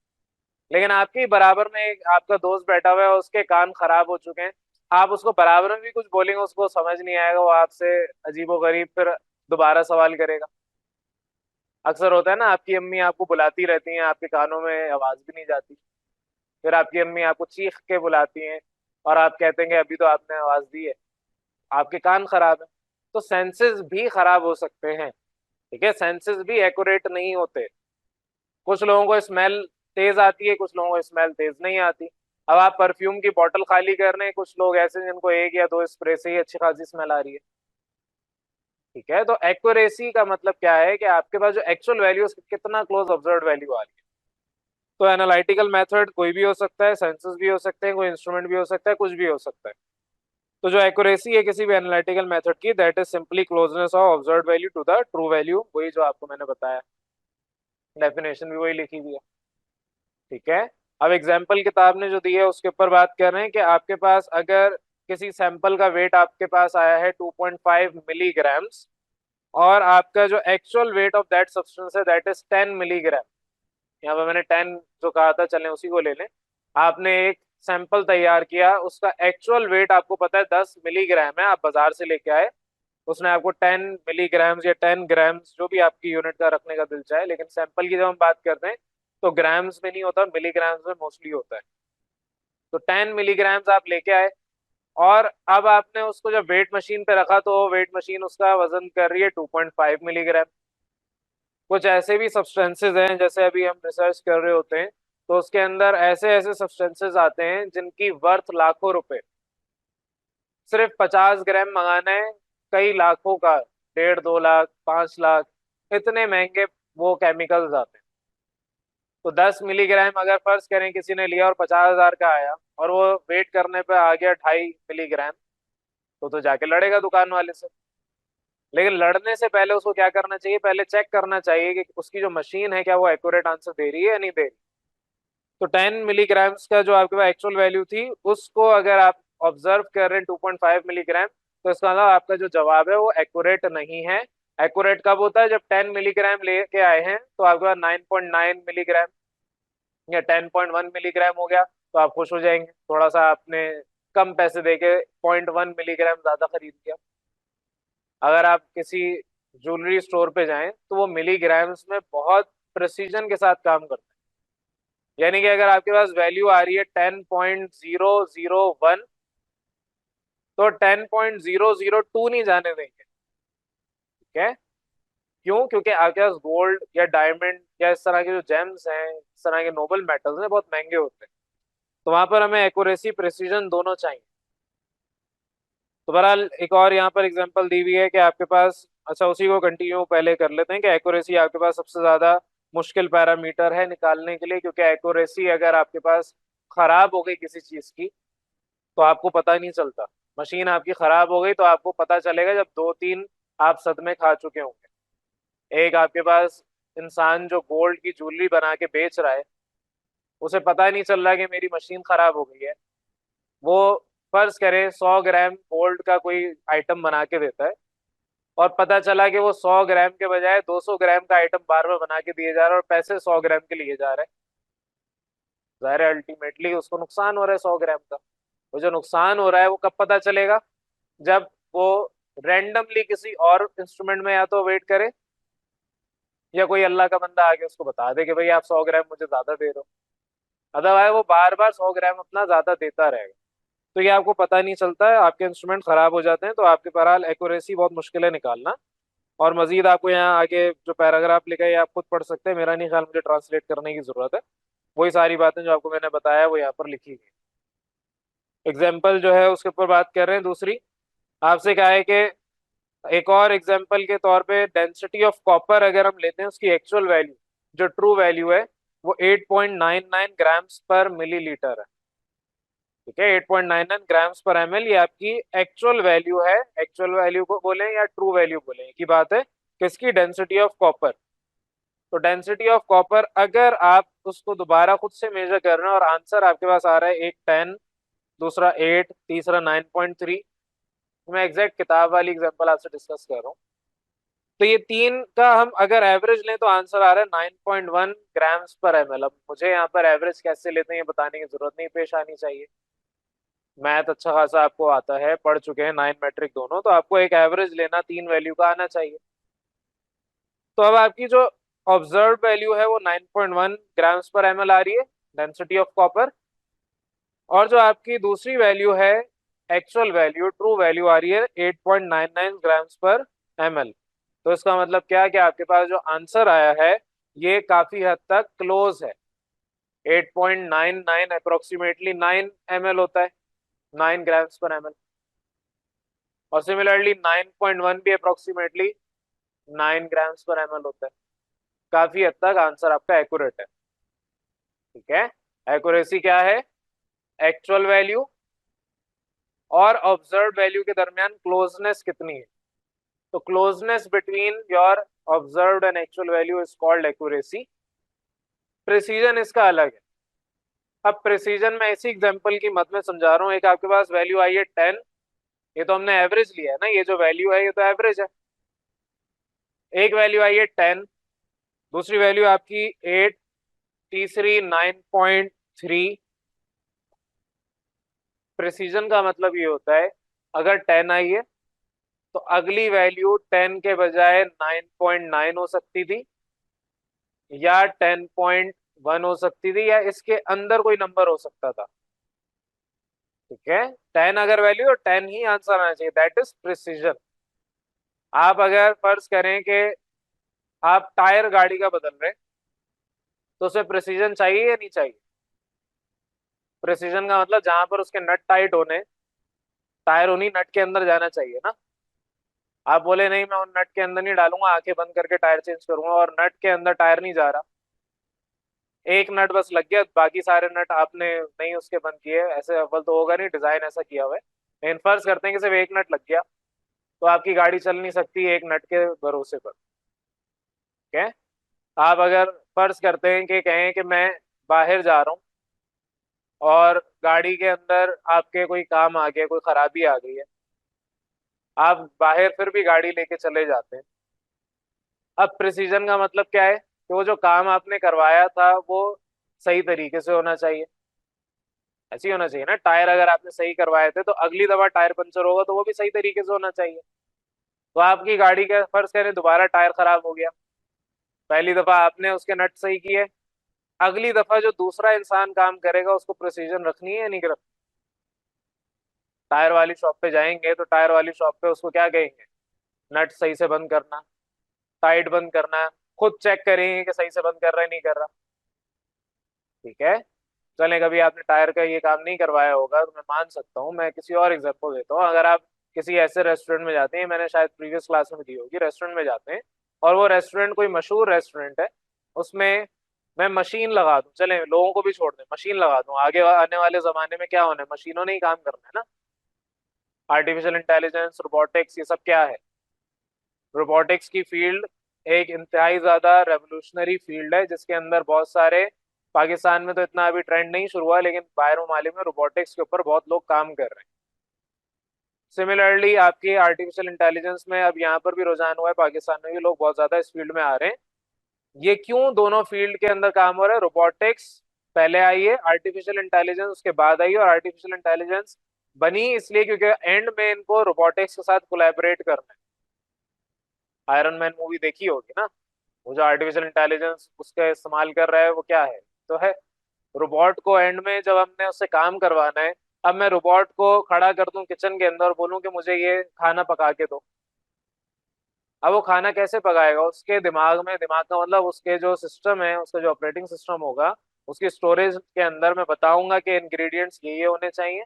लेकिन आपके बराबर में एक आपका दोस्त बैठा हुआ है, उसके कान खराब हो चुके हैं, आप उसको बराबर में भी कुछ बोलेंगे उसको समझ नहीं आएगा, वो आपसे अजीबोगरीब फिर दोबारा सवाल करेगा। अक्सर होता है ना, आपकी अम्मी आपको बुलाती रहती हैं, आपके कानों में आवाज भी नहीं जाती, फिर आपकी अम्मी आपको चीख के बुलाती हैं और आप कहते हैं कि अभी तो आपने आवाज दी है, आपके कान खराब है। तो सेंसेस भी खराब हो सकते हैं। ठीक है, सेंसेस भी एक्यूरेट नहीं होते। कुछ लोगों को स्मेल तेज आती है, कुछ लोगों को स्मेल तेज नहीं आती। अब आप परफ्यूम की बोतल खाली कर रहे हैं, कुछ लोग ऐसे हैं जिनको 1 या 2 स्प्रे से ही अच्छी खासी स्मेल आ रही है। ठीक है, तो एक्यूरेसी का मतलब क्या है कि आपके पास जो एक्चुअल वैल्यू कितना क्लोज ऑब्जर्व वैल्यू आ रही है। तो एनालिटिकल मेथड कोई भी हो सकता है, सेंसस भी हो सकते हैं, कोई इंस्ट्रूमेंट भी हो सकता है, कुछ भी हो सकता है। तो जो एक्यूरेसी है किसी भी एनालिटिकल मेथड की, that is simply closeness of observed value to the true value, वही जो आपको मैंने बताया, डेफिनेशन भी वही लिखी हुई है। ठीक है, अब एग्जाम्पल किताब ने जो दी है उसके ऊपर बात कर रहे हैं कि आपके पास अगर किसी सैंपल का वेट आपके पास आया है 2.5 मिलीग्राम्स, और आपका जो actual weight of that substance है दैट इज 10 मिलीग्राम। यहाँ पे मैंने 10 जो कहा था, चलें उसी को ले लें। आपने एक सैंपल तैयार किया, उसका एक्चुअल वेट आपको पता है 10 मिलीग्राम है, आप बाजार से लेके आए, उसने आपको 10 मिलीग्राम्स या 10 ग्राम्स, जो भी आपकी यूनिट का रखने का दिल चाहे, लेकिन सैंपल की जब हम बात करते हैं तो ग्राम्स में नहीं होता, मिलीग्राम्स में मोस्टली होता है। तो 10 मिलीग्राम्स आप लेके आए, और अब आपने उसको जब वेट मशीन पे रखा तो वेट मशीन उसका वजन कर रही है 2.5 मिलीग्राम। कुछ ऐसे भी सब्सटेंसेज हैं, जैसे अभी हम रिसर्च कर रहे होते हैं, तो उसके अंदर ऐसे ऐसे सब्सटेंसेज आते हैं जिनकी वर्थ लाखों रुपए, सिर्फ 50 ग्राम मंगाना है कई लाखों का, 1.5-2 लाख, 5 लाख, इतने महंगे वो केमिकल्स आते हैं। तो 10 मिलीग्राम अगर फर्ज करें किसी ने लिया और 50,000 का आया, और वो वेट करने पे आ गया 2.5 मिलीग्राम, तो जाके लड़ेगा दुकान वाले से। लेकिन लड़ने से पहले उसको क्या करना चाहिए, पहले चेक करना चाहिए कि उसकी जो मशीन है क्या वो एक्यूरेट आंसर दे रही है या नहीं दे रही। तो 10 मिलीग्राम्स का जो आपके पास एक्चुअल वैल्यू थी उसको अगर आप ऑब्जर्व कर रहे हैं 2.5 मिलीग्राम, तो इसका मतलब आपका जो जवाब है वो एक्यूरेट नहीं है। एक्यूरेट कब होता है, जब 10 मिलीग्राम लेके आए हैं तो आपके पास 9.9 मिलीग्राम या 10.1 मिलीग्राम हो गया, तो आप खुश हो जाएंगे, थोड़ा सा आपने कम पैसे देके 0.1 मिलीग्राम ज्यादा खरीद लिया। अगर आप किसी ज्वेलरी स्टोर पे जाएं तो वो मिलीग्राम्स में बहुत प्रिसीजन के साथ काम करते हैं। यानी कि अगर आपके पास वैल्यू आ रही है 10.001, तो 10.002 नहीं जाने देंगे। ठीक है? क्यों? क्योंकि आपके पास गोल्ड या डायमंड या इस तरह के जो जेम्स हैं, इस तरह के नोबल मेटल्स हैं, बहुत महंगे होते हैं। तो वहां पर हमें एक्यूरेसी प्रिसीजन दोनों चाहिए। तो बहरहाल एक और यहाँ पर एग्जांपल दी हुई है कि आपके पास, अच्छा उसी को कंटिन्यू पहले कर लेते हैं कि एक्यूरेसी आपके पास सबसे ज्यादा मुश्किल पैरामीटर है निकालने के लिए, क्योंकि एक्यूरेसी अगर आपके पास खराब हो गई किसी चीज की तो आपको पता नहीं चलता। मशीन आपकी खराब हो गई तो आपको पता चलेगा जब दो तीन आप सदमे खा चुके होंगे। एक आपके पास इंसान जो गोल्ड की ज्वेलरी बना के बेच रहा है, उसे पता नहीं चल रहा कि मेरी मशीन खराब हो गई है। वो फर्ज करें 100 ग्राम गोल्ड का कोई आइटम बना के देता है, और पता चला कि वो 100 ग्राम के बजाय 200 ग्राम का आइटम बार बार बना के दिए जा रहा है और पैसे 100 ग्राम के लिए जा रहे हैं। जाहिर है अल्टीमेटली उसको नुकसान हो रहा है 100 ग्राम का। वो जो नुकसान हो रहा है वो कब पता चलेगा, जब वो रैंडमली किसी और इंस्ट्रूमेंट में या तो वेट करे, या कोई अल्लाह का बंदा आके उसको बता दे कि भाई आप 100 ग्राम मुझे ज्यादा दे रहे हो। अदरवाइज वो बार बार 100 ग्राम अपना ज्यादा देता रहेगा। तो ये आपको पता नहीं चलता है, आपके इंस्ट्रूमेंट खराब हो जाते हैं। तो आपके बहरहाल एक्यूरेसी बहुत मुश्किल है निकालना। और मजीद आपको यहाँ आगे जो पैराग्राफ लिखा है ये आप खुद पढ़ सकते हैं, मेरा नहीं ख्याल मुझे ट्रांसलेट करने की जरूरत है। वही सारी बातें जो आपको मैंने बताया वो यहाँ पर लिखी गई। एग्जाम्पल जो है उसके ऊपर बात कर रहे हैं दूसरी। आपसे कहा है कि एक और एग्जाम्पल के तौर पे डेंसिटी ऑफ कॉपर अगर हम लेते हैं, उसकी एक्चुअल वैल्यू जो ट्रू वैल्यू है वो 8.99 ग्राम्स पर मिलीलीटर है। ठीक है, 8.99 ग्राम्स पर एमएल, ये आपकी एक्चुअल वैल्यू है। एक्चुअल वैल्यू को बोलें या ट्रू वैल्यू बोलें की बात है। किसकी? Density of copper. तो डेंसिटी ऑफ कॉपर अगर आप उसको दोबारा खुद से मेजर कर रहे हैं और आंसर आपके पास आ रहा है एक 10, दूसरा 8, तीसरा 9.3, मैं एग्जैक्ट किताब वाली एग्जांपल आपसे डिस्कस कर रहा हूँ। तो ये तीन का हम अगर एवरेज लें तो आंसर आ रहा है 9.1 ग्राम्स पर एमएल। अब मुझे यहाँ पर एवरेज कैसे लेते हैं ये बताने की जरूरत नहीं पेश आनी चाहिए। मैथ अच्छा खासा आपको आता है, पढ़ चुके हैं 9 मैट्रिक दोनों, तो आपको एक एवरेज लेना तीन वैल्यू का आना चाहिए। तो अब आपकी जो ऑब्जर्व वैल्यू है वो 9.1 ग्राम्स पर एमएल आ रही है, डेंसिटी ऑफ कॉपर। और जो आपकी दूसरी वैल्यू है, एक्चुअल वैल्यू ट्रू वैल्यू आ रही है 8.99 ग्राम्स पर एमएल। तो इसका मतलब क्या है कि आपके पास जो आंसर आया है ये काफी हद तक क्लोज है। 8.99 अप्रोक्सीमेटली 9 ml होता है, 9 ग्राम्स पर एमएल। और सिमिलरली 9.1 भी अप्रोक्सीमेटली 9 ग्राम्स पर एमएल होता है। काफी हद तक आंसर आपका एक्यूरेट है। ठीक है? एक्यूरेसी क्या है? एक्चुअल वैल्यू और ऑब्जर्व वैल्यू के दरमियान क्लोजनेस कितनी है। तो closeness between your observed and actual value is called accuracy. Precision इसका अलग है। अब प्रिसीजन में इसी एग्जांपल की मद में समझा रहा हूँ। एक आपके पास वैल्यू आई है 10, ये तो हमने एवरेज लिया है ना, ये जो वैल्यू है ये तो एवरेज है। एक वैल्यू आई है 10, दूसरी वैल्यू आपकी 8, तीसरी 9.3। प्रिसीजन का मतलब ये होता है अगर 10 आई है तो अगली वैल्यू 10 के बजाय 9.9 हो सकती थी, या 10.1 हो सकती थी, या इसके अंदर कोई नंबर हो सकता था। ठीक है? 10 अगर वैल्यू, तो 10 ही आंसर आना चाहिए, दैट इज प्रिसीजन। आप अगर फर्ज करें कि आप टायर गाड़ी का बदल रहे हैं, तो उसमें प्रिसीजन चाहिए या नहीं चाहिए? प्रिसीजन का मतलब जहां पर उसके नट टाइट होने, टायर उन्हीं नट के अंदर जाना चाहिए ना। आप बोले नहीं मैं उन नट के अंदर नहीं डालूंगा, आंखें बंद करके टायर चेंज करूंगा, और नट के अंदर टायर नहीं जा रहा, एक नट बस लग गया, बाकी सारे नट आपने नहीं उसके बंद किए, ऐसे अव्वल तो होगा नहीं, डिजाइन ऐसा किया हुआ है। लेकिन फर्ज करते हैं कि सिर्फ एक नट लग गया, तो आपकी गाड़ी चल नहीं सकती एक नट के भरोसे पर। ठीक है। आप अगर फर्ज करते हैं कि कहें कि मैं बाहर जा रहा हूँ और गाड़ी के अंदर आपके कोई काम आ गया, कोई खराबी आ गई है, आप बाहर फिर भी गाड़ी लेके चले जाते हैं। अब प्रिसीजन का मतलब क्या है कि वो जो काम आपने करवाया था वो सही तरीके से होना चाहिए। ऐसे ही होना चाहिए ना, टायर अगर आपने सही करवाए थे तो अगली दफा टायर पंचर होगा तो वो भी सही तरीके से होना चाहिए। तो आपकी गाड़ी का फर्ज करें दोबारा टायर खराब हो गया, पहली दफा आपने उसके नट सही किए, अगली दफा जो दूसरा इंसान काम करेगा उसको प्रिसीजन रखनी है या नहीं रखनी? टायर वाली शॉप पे जाएंगे तो टायर वाली शॉप पे उसको क्या कहेंगे, नट सही से बंद करना, टाइट बंद करना, खुद चेक करेंगे कि सही से बंद कर रहा है नहीं कर रहा। ठीक है। चलें, कभी आपने टायर का ये काम नहीं करवाया होगा तो मैं मान सकता हूँ। मैं किसी और एग्जांपल देता हूँ। अगर आप किसी ऐसे रेस्टोरेंट में जाते हैं, मैंने शायद प्रीवियस क्लास में दी होगी, रेस्टोरेंट में जाते हैं और वो रेस्टोरेंट कोई मशहूर रेस्टोरेंट है, उसमें मैं मशीन लगा दूं, चलें लोगों को भी छोड़ दें, मशीन लगा दूं, आगे आने वाले जमाने में क्या होना है, मशीनों ने ही काम करना है ना। आर्टिफिशियल इंटेलिजेंस, रोबोटिक्स, ये सब क्या है? रोबोटिक्स की फील्ड एक इंतहाई ज्यादा रेवोल्यूशनरी फील्ड है जिसके अंदर बहुत सारे, पाकिस्तान में तो इतना अभी ट्रेंड नहीं शुरू हुआ लेकिन बाहर ममालिक में रोबोटिक्स के ऊपर बहुत लोग काम कर रहे हैं। सिमिलरली आपकी आर्टिफिशियल इंटेलिजेंस में अब यहाँ पर भी रुझान हुआ है, पाकिस्तान में भी लोग बहुत ज्यादा इस फील्ड में आ रहे हैं। ये क्यों दोनों फील्ड के अंदर काम हो रहा है? रोबोटिक्स पहले आई है, आर्टिफिशियल इंटेलिजेंस उसके बाद आई है, और आर्टिफिशियल इंटेलिजेंस बनी इसलिए क्योंकि एंड में इनको रोबोटिक्स के साथ कोलैबोरेट करना है। आयरन मैन मूवी देखी होगी ना, वो जो आर्टिफिशियल इंटेलिजेंस उसका इस्तेमाल कर रहा है वो क्या है, तो है रोबोट को एंड में जब हमने उससे काम करवाना है। अब मैं रोबोट को खड़ा कर दूं किचन के अंदर और बोलूं कि मुझे ये खाना पका के दो, अब वो खाना कैसे पकाएगा? उसके दिमाग में, दिमाग का मतलब उसके जो सिस्टम है, उसका जो ऑपरेटिंग सिस्टम होगा, उसकी स्टोरेज के अंदर मैं बताऊंगा कि इंग्रेडिएंट्स ये होने चाहिए,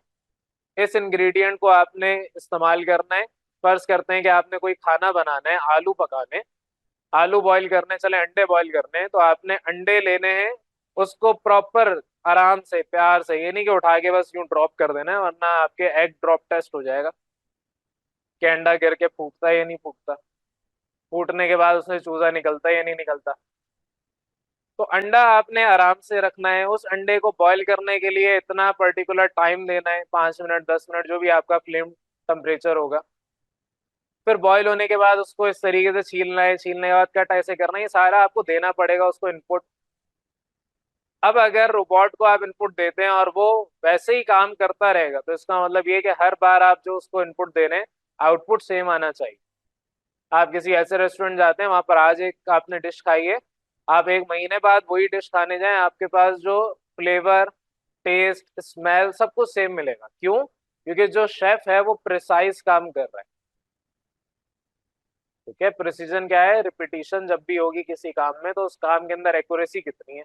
इस इंग्रेडिएंट को आपने इस्तेमाल करना है। फर्ज करते हैं कि आपने कोई खाना बनाना है, आलू पकाने, आलू बॉईल करने, चले अंडे बॉईल करने हैं, तो आपने अंडे लेने हैं, उसको प्रॉपर आराम से प्यार से, ये नहीं कि उठा के बस यूं ड्रॉप कर देना है, वरना आपके एग ड्रॉप टेस्ट हो जाएगा कि अंडा गिर के फूटता है या नहीं फूटता, फूटने के बाद उसमें चूजा निकलता है या नहीं निकलता। तो अंडा आपने आराम से रखना है, उस अंडे को बॉईल करने के लिए इतना पर्टिकुलर टाइम देना है, 5 मिनट 10 मिनट जो भी आपका फ्लेम टेम्परेचर होगा। फिर बॉईल होने के बाद उसको इस तरीके से छीलना है, छीलने के बाद कट ऐसे करना है, ये सारा आपको देना पड़ेगा उसको इनपुट। अब अगर रोबोट को आप इनपुट देते हैं और वो वैसे ही काम करता रहेगा तो इसका मतलब ये कि हर बार आप जो उसको इनपुट दे रहे हैं आउटपुट सेम आना चाहिए। आप किसी ऐसे रेस्टोरेंट जाते हैं, वहां पर आज एक आपने डिश खाई है, आप एक महीने बाद वही डिश खाने जाएं, आपके पास जो फ्लेवर, टेस्ट, स्मेल सब कुछ सेम मिलेगा। क्यों? क्योंकि जो शेफ है वो प्रिसाइज काम कर रहा है। ठीक है। प्रिसीजन क्या है? रिपीटिशन जब भी होगी किसी काम में तो उस काम के अंदर एक्यूरेसी कितनी है।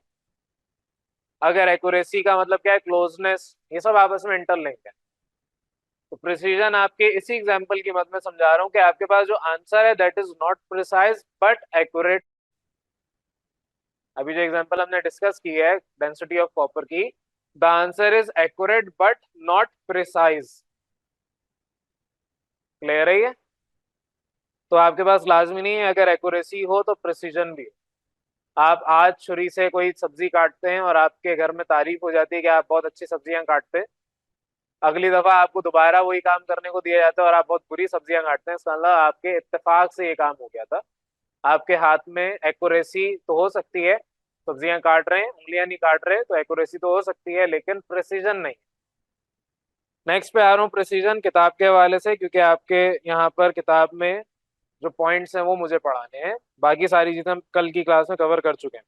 अगर एक्यूरेसी का मतलब क्या है? क्लोजनेस, ये सब आपस में इंटरलिंक है। तो प्रिसीजन आपके इसी एग्जांपल की मदद में समझा रहा हूं कि आपके पास जो आंसर है that is not precise but accurate. अभी जो एग्जांपल हमने डिस्कस की है डेंसिटी ऑफ कॉपर की, the answer is accurate but not precise. Clear है ये? तो आपके पास लाजमी नहीं है अगर एक्यूरेसी हो तो प्रिसीजन भी हो। आप आज छुरी से कोई सब्जी काटते हैं और आपके घर में तारीफ हो जाती है कि आप बहुत अच्छी सब्जियां काटते हैं, अगली दफा आपको दोबारा वही काम करने को दिया जाता है और आप बहुत बुरी सब्जियां काटते हैं, इसका मतलब आपके इत्तेफाक से ये काम हो गया था। आपके हाथ में एक्यूरेसी तो हो सकती है, सब्जियां काट रहे हैं, उंगलियां नहीं काट रहे, तो एक्यूरेसी तो हो सकती है लेकिन प्रिसीजन नहीं। नेक्स्ट पे आ रहा हूँ प्रिसीजन किताब के हवाले से, क्योंकि आपके यहाँ पर किताब में जो पॉइंट्स हैं वो मुझे पढ़ाने हैं, बाकी सारी चीजें हम कल की क्लास में कवर कर चुके हैं।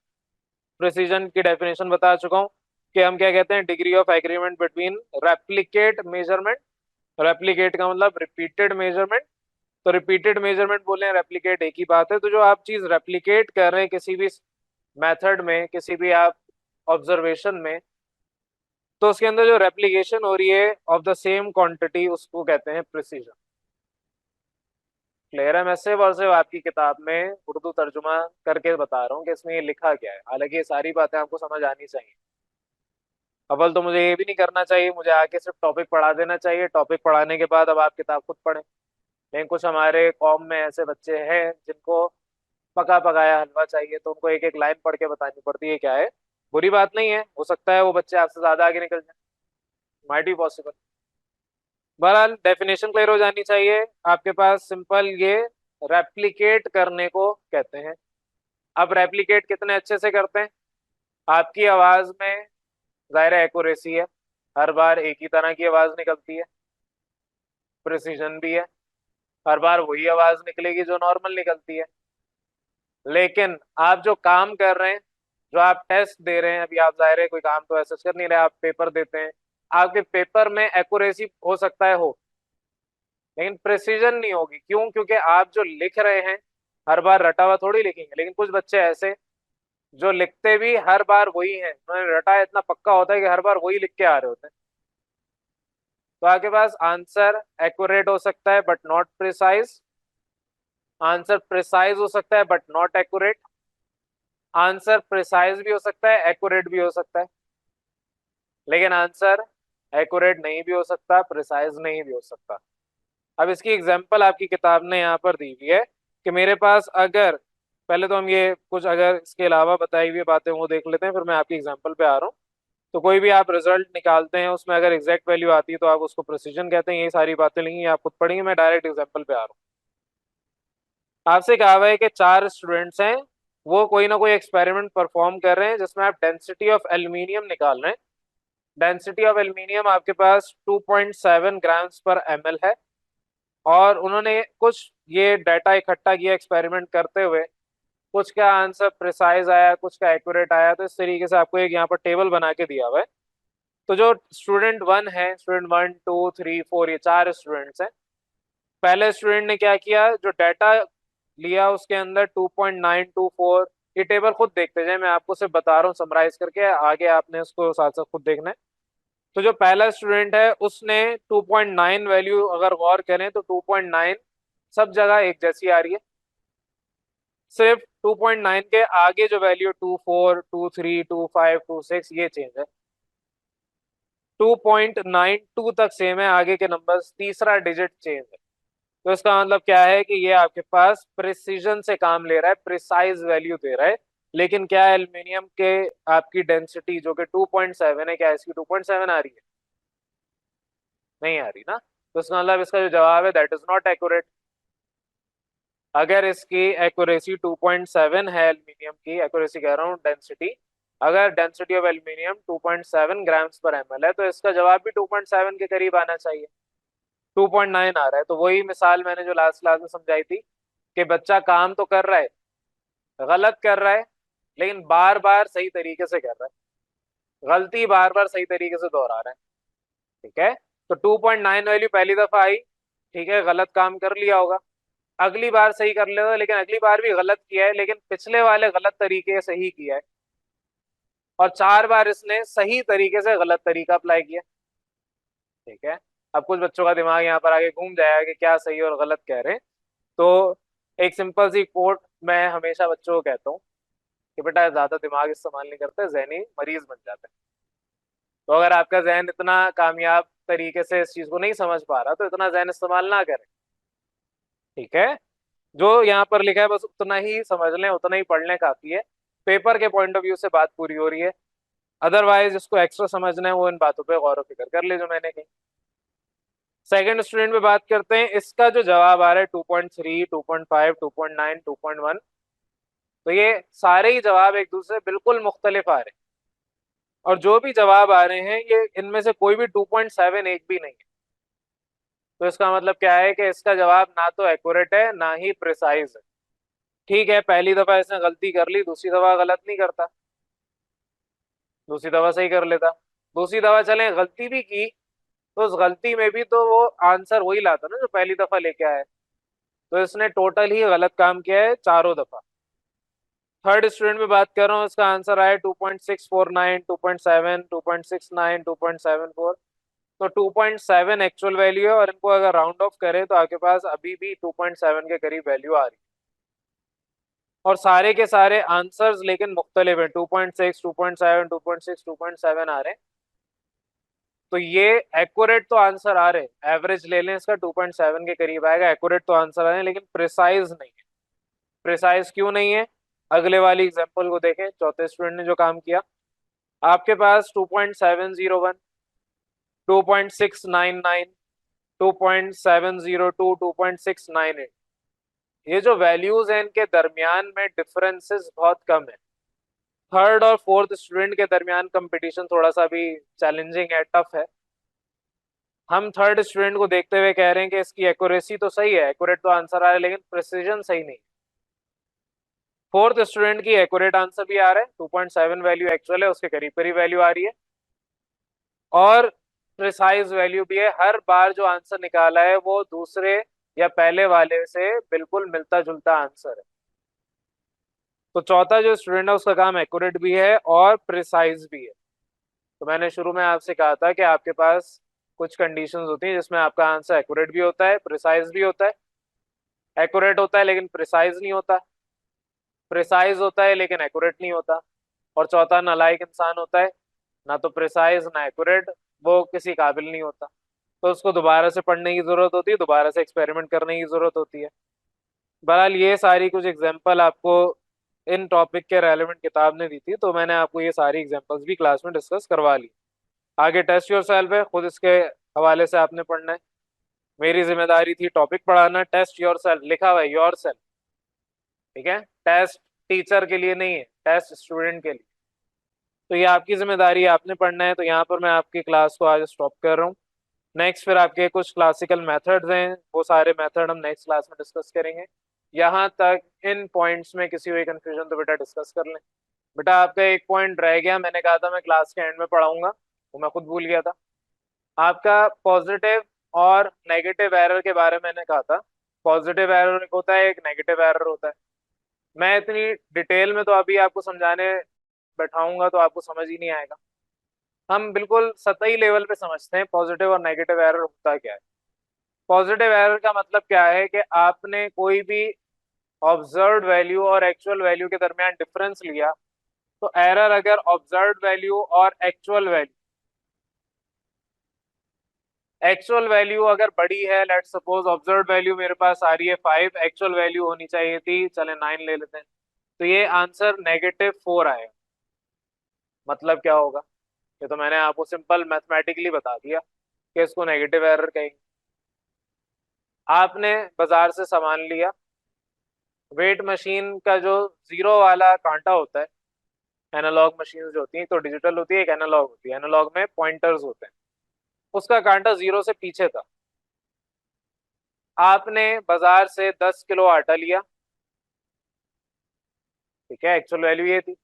प्रिसीजन की डेफिनेशन बता चुका हूँ कि हम क्या कहते हैं, degree of agreement between replicate measurement. Replicate का मतलब रिपीटेड मेजरमेंट, तो रिपीटेड मेजरमेंट बोले रेप्लिकेट एक ही बात है। तो जो आप चीज रेप्लिकेट कर रहे हैं किसी भी मेथड में, किसी भी आप ऑब्जर्वेशन में, तो उसके अंदर जो रेप्लिकेशन हो रही है ऑफ द सेम क्वांटिटी उसको कहते हैं प्रिसीजन। क्लियर है? मैं सिर्फ और सिर्फ आपकी किताब में उर्दू तर्जुमा करके बता रहा हूँ कि इसमें ये लिखा क्या है, हालांकि ये सारी बातें आपको समझ आनी चाहिए। अव्वल तो मुझे ये भी नहीं करना चाहिए, मुझे आके सिर्फ टॉपिक पढ़ा देना चाहिए, टॉपिक पढ़ाने के बाद अब आप किताब खुद पढ़ें। लेकिन कुछ हमारे कॉम में ऐसे बच्चे हैं जिनको पका पकाया हलवा चाहिए, तो उनको एक एक लाइन पढ़ के बतानी पड़ती है क्या है। बुरी बात नहीं है, हो सकता है वो बच्चे आपसे ज्यादा आगे निकल जाए, माइट बी पॉसिबल। बहरहाल डेफिनेशन क्लियर हो जानी चाहिए आपके पास। सिंपल ये रेप्लिकेट करने को कहते हैं। अब रेप्लिकेट कितने अच्छे से करते हैं? आपकी आवाज में जाहिर एक्यूरेसी है, हर बार एक ही तरह की आवाज निकलती है, प्रिसीजन भी है, हर बार वही आवाज निकलेगी जो नॉर्मल निकलती है। लेकिन आप जो काम कर रहे हैं, जो आप टेस्ट दे रहे हैं, अभी आप जाहिर है कोई काम तो ऐसा कर नहीं रहे, आप पेपर देते हैं, आपके पेपर में एक्यूरेसी हो सकता है हो, लेकिन प्रिसीजन नहीं होगी। क्यों? क्योंकि आप जो लिख रहे हैं हर बार रटा हुआ थोड़ी लिखेंगे। लेकिन कुछ बच्चे ऐसे जो लिखते भी हर बार वही हैं, उन्होंने रटा इतना पक्का होता है कि हर बार वही लिख के आ रहे होते हैं। तो आपके पास आंसर एक्यूरेट हो सकता है but not precise, answer precise हो सकता है but not accurate, answer precise भी हो सकता है, एक्यूरेट भी हो सकता है, लेकिन आंसर एक्यूरेट नहीं भी हो सकता, प्रिसाइज नहीं भी हो सकता। अब इसकी एग्जांपल आपकी किताब ने यहाँ पर दी हुई है कि मेरे पास अगर, पहले तो हम ये कुछ अगर इसके अलावा बताई हुई बातें वो देख लेते हैं, फिर मैं आपकी एग्जांपल पे आ रहा हूँ। तो कोई भी आप रिजल्ट निकालते हैं उसमें अगर एग्जैक्ट वैल्यू आती है तो आप उसको प्रिसीजन कहते हैं। ये सारी बातें लिखी हैं, आप खुद पढ़ेंगे, मैं डायरेक्ट एग्जांपल पे आ रहा हूँ। आपसे कहा हुआ है कि चार स्टूडेंट्स हैं, वो कोई ना कोई एक्सपेरिमेंट परफॉर्म कर रहे हैं जिसमें आप डेंसिटी ऑफ एल्यूमिनियम निकाल रहे हैं। डेंसिटी ऑफ एल्यूमिनियम आपके पास 2.7 ग्राम्स पर ml है, और उन्होंने कुछ ये डाटा इकट्ठा किया एक्सपेरिमेंट करते हुए। कुछ का आंसर प्रिसाइज आया, कुछ का एक्यूरेट आया। तो इस तरीके से आपको एक यहाँ पर टेबल बना के दिया हुआ है। तो जो स्टूडेंट वन है, स्टूडेंट 1 2 3 4, ये चार स्टूडेंट्स हैं। पहले स्टूडेंट ने क्या किया, जो डाटा लिया उसके अंदर 2.924, ये टेबल खुद देखते जाए, मैं आपको सिर्फ बता रहा हूँ समराइज करके, आगे आपने उसको साथ साथ खुद देखना है। तो जो पहला स्टूडेंट है उसने 2.9 वैल्यू अगर गौर करें तो 2.9 सब जगह एक जैसी आ रही है, सिर्फ 2.9 के आगे जो वैल्यू 24 23 25 26 ये चेंज है। 2.92 तक सेम है, आगे के नंबर्स तीसरा डिजिट चेंज है। तो इसका मतलब क्या है कि ये आपके पास प्रिसीजन से काम ले रहा है, प्रिसाइज वैल्यू दे रहा है। लेकिन क्या एल्यूमिनियम के आपकी डेंसिटी जो कि 2.7 है, क्या इसकी 2.7 आ रही है? नहीं आ रही ना। तो इसका मतलब इसका जो जवाब है दैट इज नॉट एक्यूरेट। अगर इसकी एक्यूरेसी 2.7 है, एल्यूमिनियम की एक्यूरेसी कह रहा हूँ, डेंसिटी, अगर डेंसिटी ऑफ एल्यूमिनियम 2.7 ग्राम्स पर ml है, तो इसका जवाब भी 2.7 के करीब आना चाहिए। 2.9 आ रहा है। तो वही मिसाल मैंने जो लास्ट क्लास में समझाई थी कि बच्चा काम तो कर रहा है, गलत कर रहा है, लेकिन बार बार सही तरीके से कर रहा है, गलती बार बार सही तरीके से दोहरा रहा है। ठीक है। तो 2.9 वैल्यू पहली दफा आई, ठीक है, गलत काम कर लिया होगा, अगली बार सही कर लेगा, लेकिन अगली बार भी गलत किया है, लेकिन पिछले वाले गलत तरीके से ही किया है, और चार बार इसने सही तरीके से गलत तरीका अप्लाई किया। ठीक है। अब कुछ बच्चों का दिमाग यहाँ पर आगे घूम जाएगा कि क्या सही और गलत कह रहे हैं। तो एक सिंपल सी कोट मैं हमेशा बच्चों को कहता हूँ कि बेटा ज्यादा दिमाग इस्तेमाल नहीं करते, जहनी मरीज बन जाते हैं। तो अगर आपका जहन इतना कामयाब तरीके से इस चीज को नहीं समझ पा रहा, तो इतना जहन इस्तेमाल ना करें। ठीक है। जो यहाँ पर लिखा है बस उतना ही समझ लें, उतना ही पढ़ लें, काफी है। पेपर के पॉइंट ऑफ व्यू से बात पूरी हो रही है, अदरवाइज इसको एक्स्ट्रा समझना है वो इन बातों पे गौर फिक्र कर ले जो मैंने कही। सेकंड स्टूडेंट पे बात करते हैं। इसका जो जवाब आ रहा है 2.3 2.5 2.9 2.1, तो ये सारे ही जवाब एक दूसरे बिल्कुल मुख्तलिफ आ रहे हैं, और जो भी जवाब आ रहे हैं ये इनमें से कोई भी 2.7 एक भी नहीं है। तो इसका मतलब क्या है कि इसका जवाब ना तो एक्यूरेट है ना ही प्रिसाइज है। ठीक है, पहली दफा इसने गलती कर ली, दूसरी दफा गलत नहीं करता, दूसरी दफा सही कर लेता। दूसरी दफा चले गलती भी की, तो उस गलती में भी तो वो आंसर वही लाता ना जो पहली दफा लेके आया। तो इसने टोटल ही गलत काम किया है चारों दफा। थर्ड स्टूडेंट में बात कर रहा हूँ, इसका आंसर आया 2.649 2.7 2.69 2.74। तो 2.7 एक्चुअल वैल्यू है, और इनको अगर राउंड ऑफ करें तो आपके पास अभी भी 2.7 के करीब वैल्यू आ रही है। और सारे के सारे आंसर्स लेकिन मुख्तलिफ हैं, 2.6 2.7 2.6 2.7 आ रहे हैं। तो ये एक्यूरेट तो आंसर आ रहे, एवरेज ले लें इसका 2.7 के करीब आएगा, एक्यूरेट तो आंसर आ रहे हैं, लेकिन प्रिसाइज नहीं है। प्रिसाइज क्यों नहीं है? अगले वाली एग्जांपल को देखें, चौथे स्टूडेंट ने जो काम किया। आपके पास 2.701, 2.699, 2.702, 2.698, ये जो वैल्यूज हैं इनके दरमियान में डिफरेंसेस बहुत कम है। थर्ड और फोर्थ स्टूडेंट के दरमियान कंपटीशन थोड़ा सा भी चैलेंजिंग है, टफ है। हम थर्ड स्टूडेंट को देखते हुए कह रहे हैं कि इसकी एक्यूरेसी तो सही है, एक्यूरेट तो आंसर आ रहा है, लेकिन प्रिसीजन सही नहीं। फोर्थ स्टूडेंट की एक्यूरेट आंसर भी आ रहा है, 2.7 वैल्यू एक्चुअल है, उसके करीब करीब वैल्यू आ रही है, और प्रिसाइज वैल्यू भी है। हर बार जो आंसर निकाला है वो दूसरे या पहले वाले से बिल्कुल मिलता जुलता आंसर है। तो चौथा जो स्टूडेंट है उसका काम एक्यूरेट भी है और प्रिसाइज भी है। तो मैंने शुरू में आपसे कहा था कि आपके पास कुछ कंडीशंस होती हैं जिसमें आपका आंसर एक्यूरेट भी होता है, प्रिसाइज भी होता है। एक्यूरेट होता है लेकिन प्रिसाइज नहीं होता, प्रिसाइज होता है लेकिन एक्यूरेट नहीं होता, और चौथा नालायक इंसान होता है, ना तो प्रिसाइज ना एक्यूरेट, वो किसी काबिल नहीं होता। तो उसको दोबारा से पढ़ने की जरूरत होती है, दोबारा से एक्सपेरिमेंट करने की जरूरत होती है। बहरहाल ये सारी कुछ एग्जांपल आपको इन टॉपिक के रेलेवेंट किताब ने दी थी, तो मैंने आपको ये सारी एग्जांपल्स भी क्लास में डिस्कस करवा ली। आगे टेस्ट योर सेल्फ है, खुद इसके हवाले से आपने पढ़ना है। मेरी जिम्मेदारी थी टॉपिक पढ़ाना, टेस्ट योर सेल्फ लिखा हुआ है, योर सेल्फ, ठीक है। टेस्ट टीचर के लिए नहीं है, टेस्ट स्टूडेंट के लिए। तो ये आपकी जिम्मेदारी है, आपने पढ़ना है। तो यहाँ पर मैं आपकी क्लास को आज स्टॉप कर रहा हूँ। नेक्स्ट फिर आपके कुछ क्लासिकल मेथड्स हैं, वो सारे मेथड हम नेक्स्ट क्लास में डिस्कस करेंगे। यहाँ तक इन पॉइंट्स में किसी हुई कंफ्यूजन तो बेटा डिस्कस कर लें। बेटा आपका एक पॉइंट रह गया, मैंने कहा था मैं क्लास के एंड में पढ़ाऊंगा, वो मैं खुद भूल गया था। आपका पॉजिटिव और नेगेटिव एरर के बारे में मैंने कहा था। पॉजिटिव एरर होता है, एक नेगेटिव एरर होता है। मैं इतनी डिटेल में तो अभी आपको समझाने बैठाऊंगा तो आपको समझ ही नहीं आएगा। हम बिल्कुल सतही लेवल पे समझते हैं पॉजिटिव और नेगेटिव एरर होता क्या है। पॉजिटिव एरर का मतलब क्या है कि आपने कोई भी ऑब्जर्व्ड वैल्यू और एक्चुअल वैल्यू के दरमियान डिफरेंस लिया, तो एरर अगर ऑब्जर्व्ड वैल्यू और एक्चुअल वैल्यू अगर बड़ी है, लेट्स सपोज ऑब्जर्व्ड वैल्यू मेरे पास आ रही है 5, एक्चुअल वैल्यू होनी चाहिए थी, चले 9 ले लेते हैं, तो ये आंसर -4 आएगा। मतलब क्या होगा? ये तो मैंने आपको सिंपल मैथमेटिकली बता दिया कि इसको नेगेटिव एरर कहेंगे। आपने बाजार से सामान लिया, वेट मशीन का जो जीरो वाला कांटा होता है, एनालॉग मशीन जो होती है, तो डिजिटल होती है, एक एनालॉग होती है। एनालॉग में पॉइंटर्स होते हैं, उसका कांटा जीरो से पीछे था। आपने बाजार से 10 किलो आटा लिया, ठीक है, एक्चुअल वैल्यू ये थी।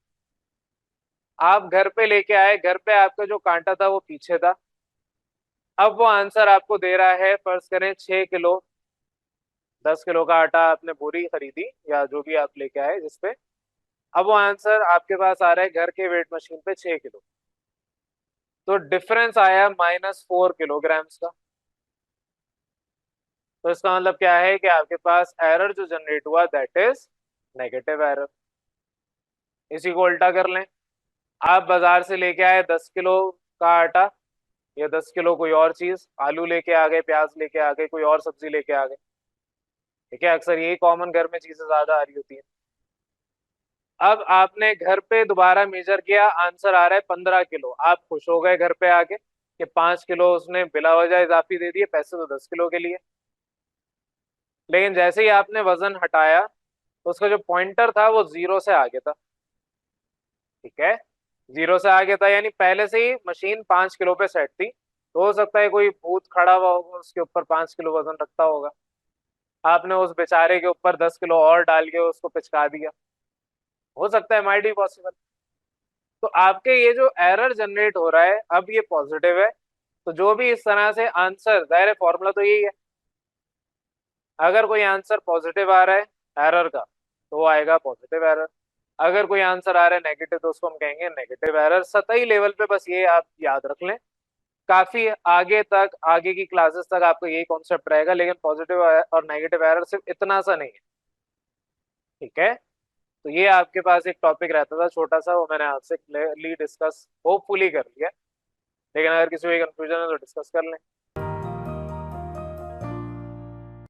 आप घर पे लेके आए, घर पे आपका जो कांटा था वो पीछे था। अब वो आंसर आपको दे रहा है, फर्ज करें 6 किलो। 10 किलो का आटा आपने बोरी खरीदी या जो भी आप लेके आए जिसपे, अब वो आंसर आपके पास आ रहा है घर के वेट मशीन पे 6 किलो। तो डिफरेंस आया -4 किलोग्राम्स का। तो इसका मतलब क्या है कि आपके पास एरर जो जनरेट हुआ दैट इज नेगेटिव एरर। इसी को उल्टा कर लें, आप बाजार से लेके आए 10 किलो का आटा, या 10 किलो कोई और चीज, आलू लेके आ गए, प्याज लेके आ गए, कोई और सब्जी लेके आ गए, ठीक है, अक्सर यही कॉमन घर में चीजें ज्यादा आ रही होती हैं। अब आपने घर पे दोबारा मेजर किया, आंसर आ रहा है 15 किलो। आप खुश हो गए घर पे आके कि 5 किलो उसने बिला वजह इजाफी दे दिए, पैसे तो 10 किलो के लिए। लेकिन जैसे ही आपने वजन हटाया तो उसका जो पॉइंटर था वो जीरो से आगे था, ठीक है, जीरो से आगे था, यानी पहले से ही मशीन 5 किलो पे सेट थी। तो हो सकता है कोई भूत खड़ा हुआ होगा उसके ऊपर, 5 किलो वजन रखता होगा, आपने उस बेचारे के ऊपर 10 किलो और डाल के उसको पिचका दिया, हो सकता है, माइट बी पॉसिबल। तो आपके ये जो एरर जनरेट हो रहा है अब ये पॉजिटिव है, तो जो भी इस तरह से आंसर, जाहिर है फॉर्मूला तो यही है, अगर कोई आंसर पॉजिटिव आ रहा है एरर का तो वो आएगा पॉजिटिव एरर। अगर कोई आंसर आ रहा है नेगेटिव तो उसको हम कहेंगे नेगेटिव एरर। सतही लेवल पे बस ये आप याद रख लें, काफी आगे तक, आगे की क्लासेस तक आपको यही कॉन्सेप्ट रहेगा, लेकिन पॉजिटिव और नेगेटिव एरर सिर्फ इतना सा नहीं है, ठीक है। तो ये आपके पास एक टॉपिक रहता था छोटा सा, वो मैंने आपसे क्लियरली डिस्कस होपफुली कर लिया। लेकिन अगर किसी को कंफ्यूजन है तो डिस्कस कर लें।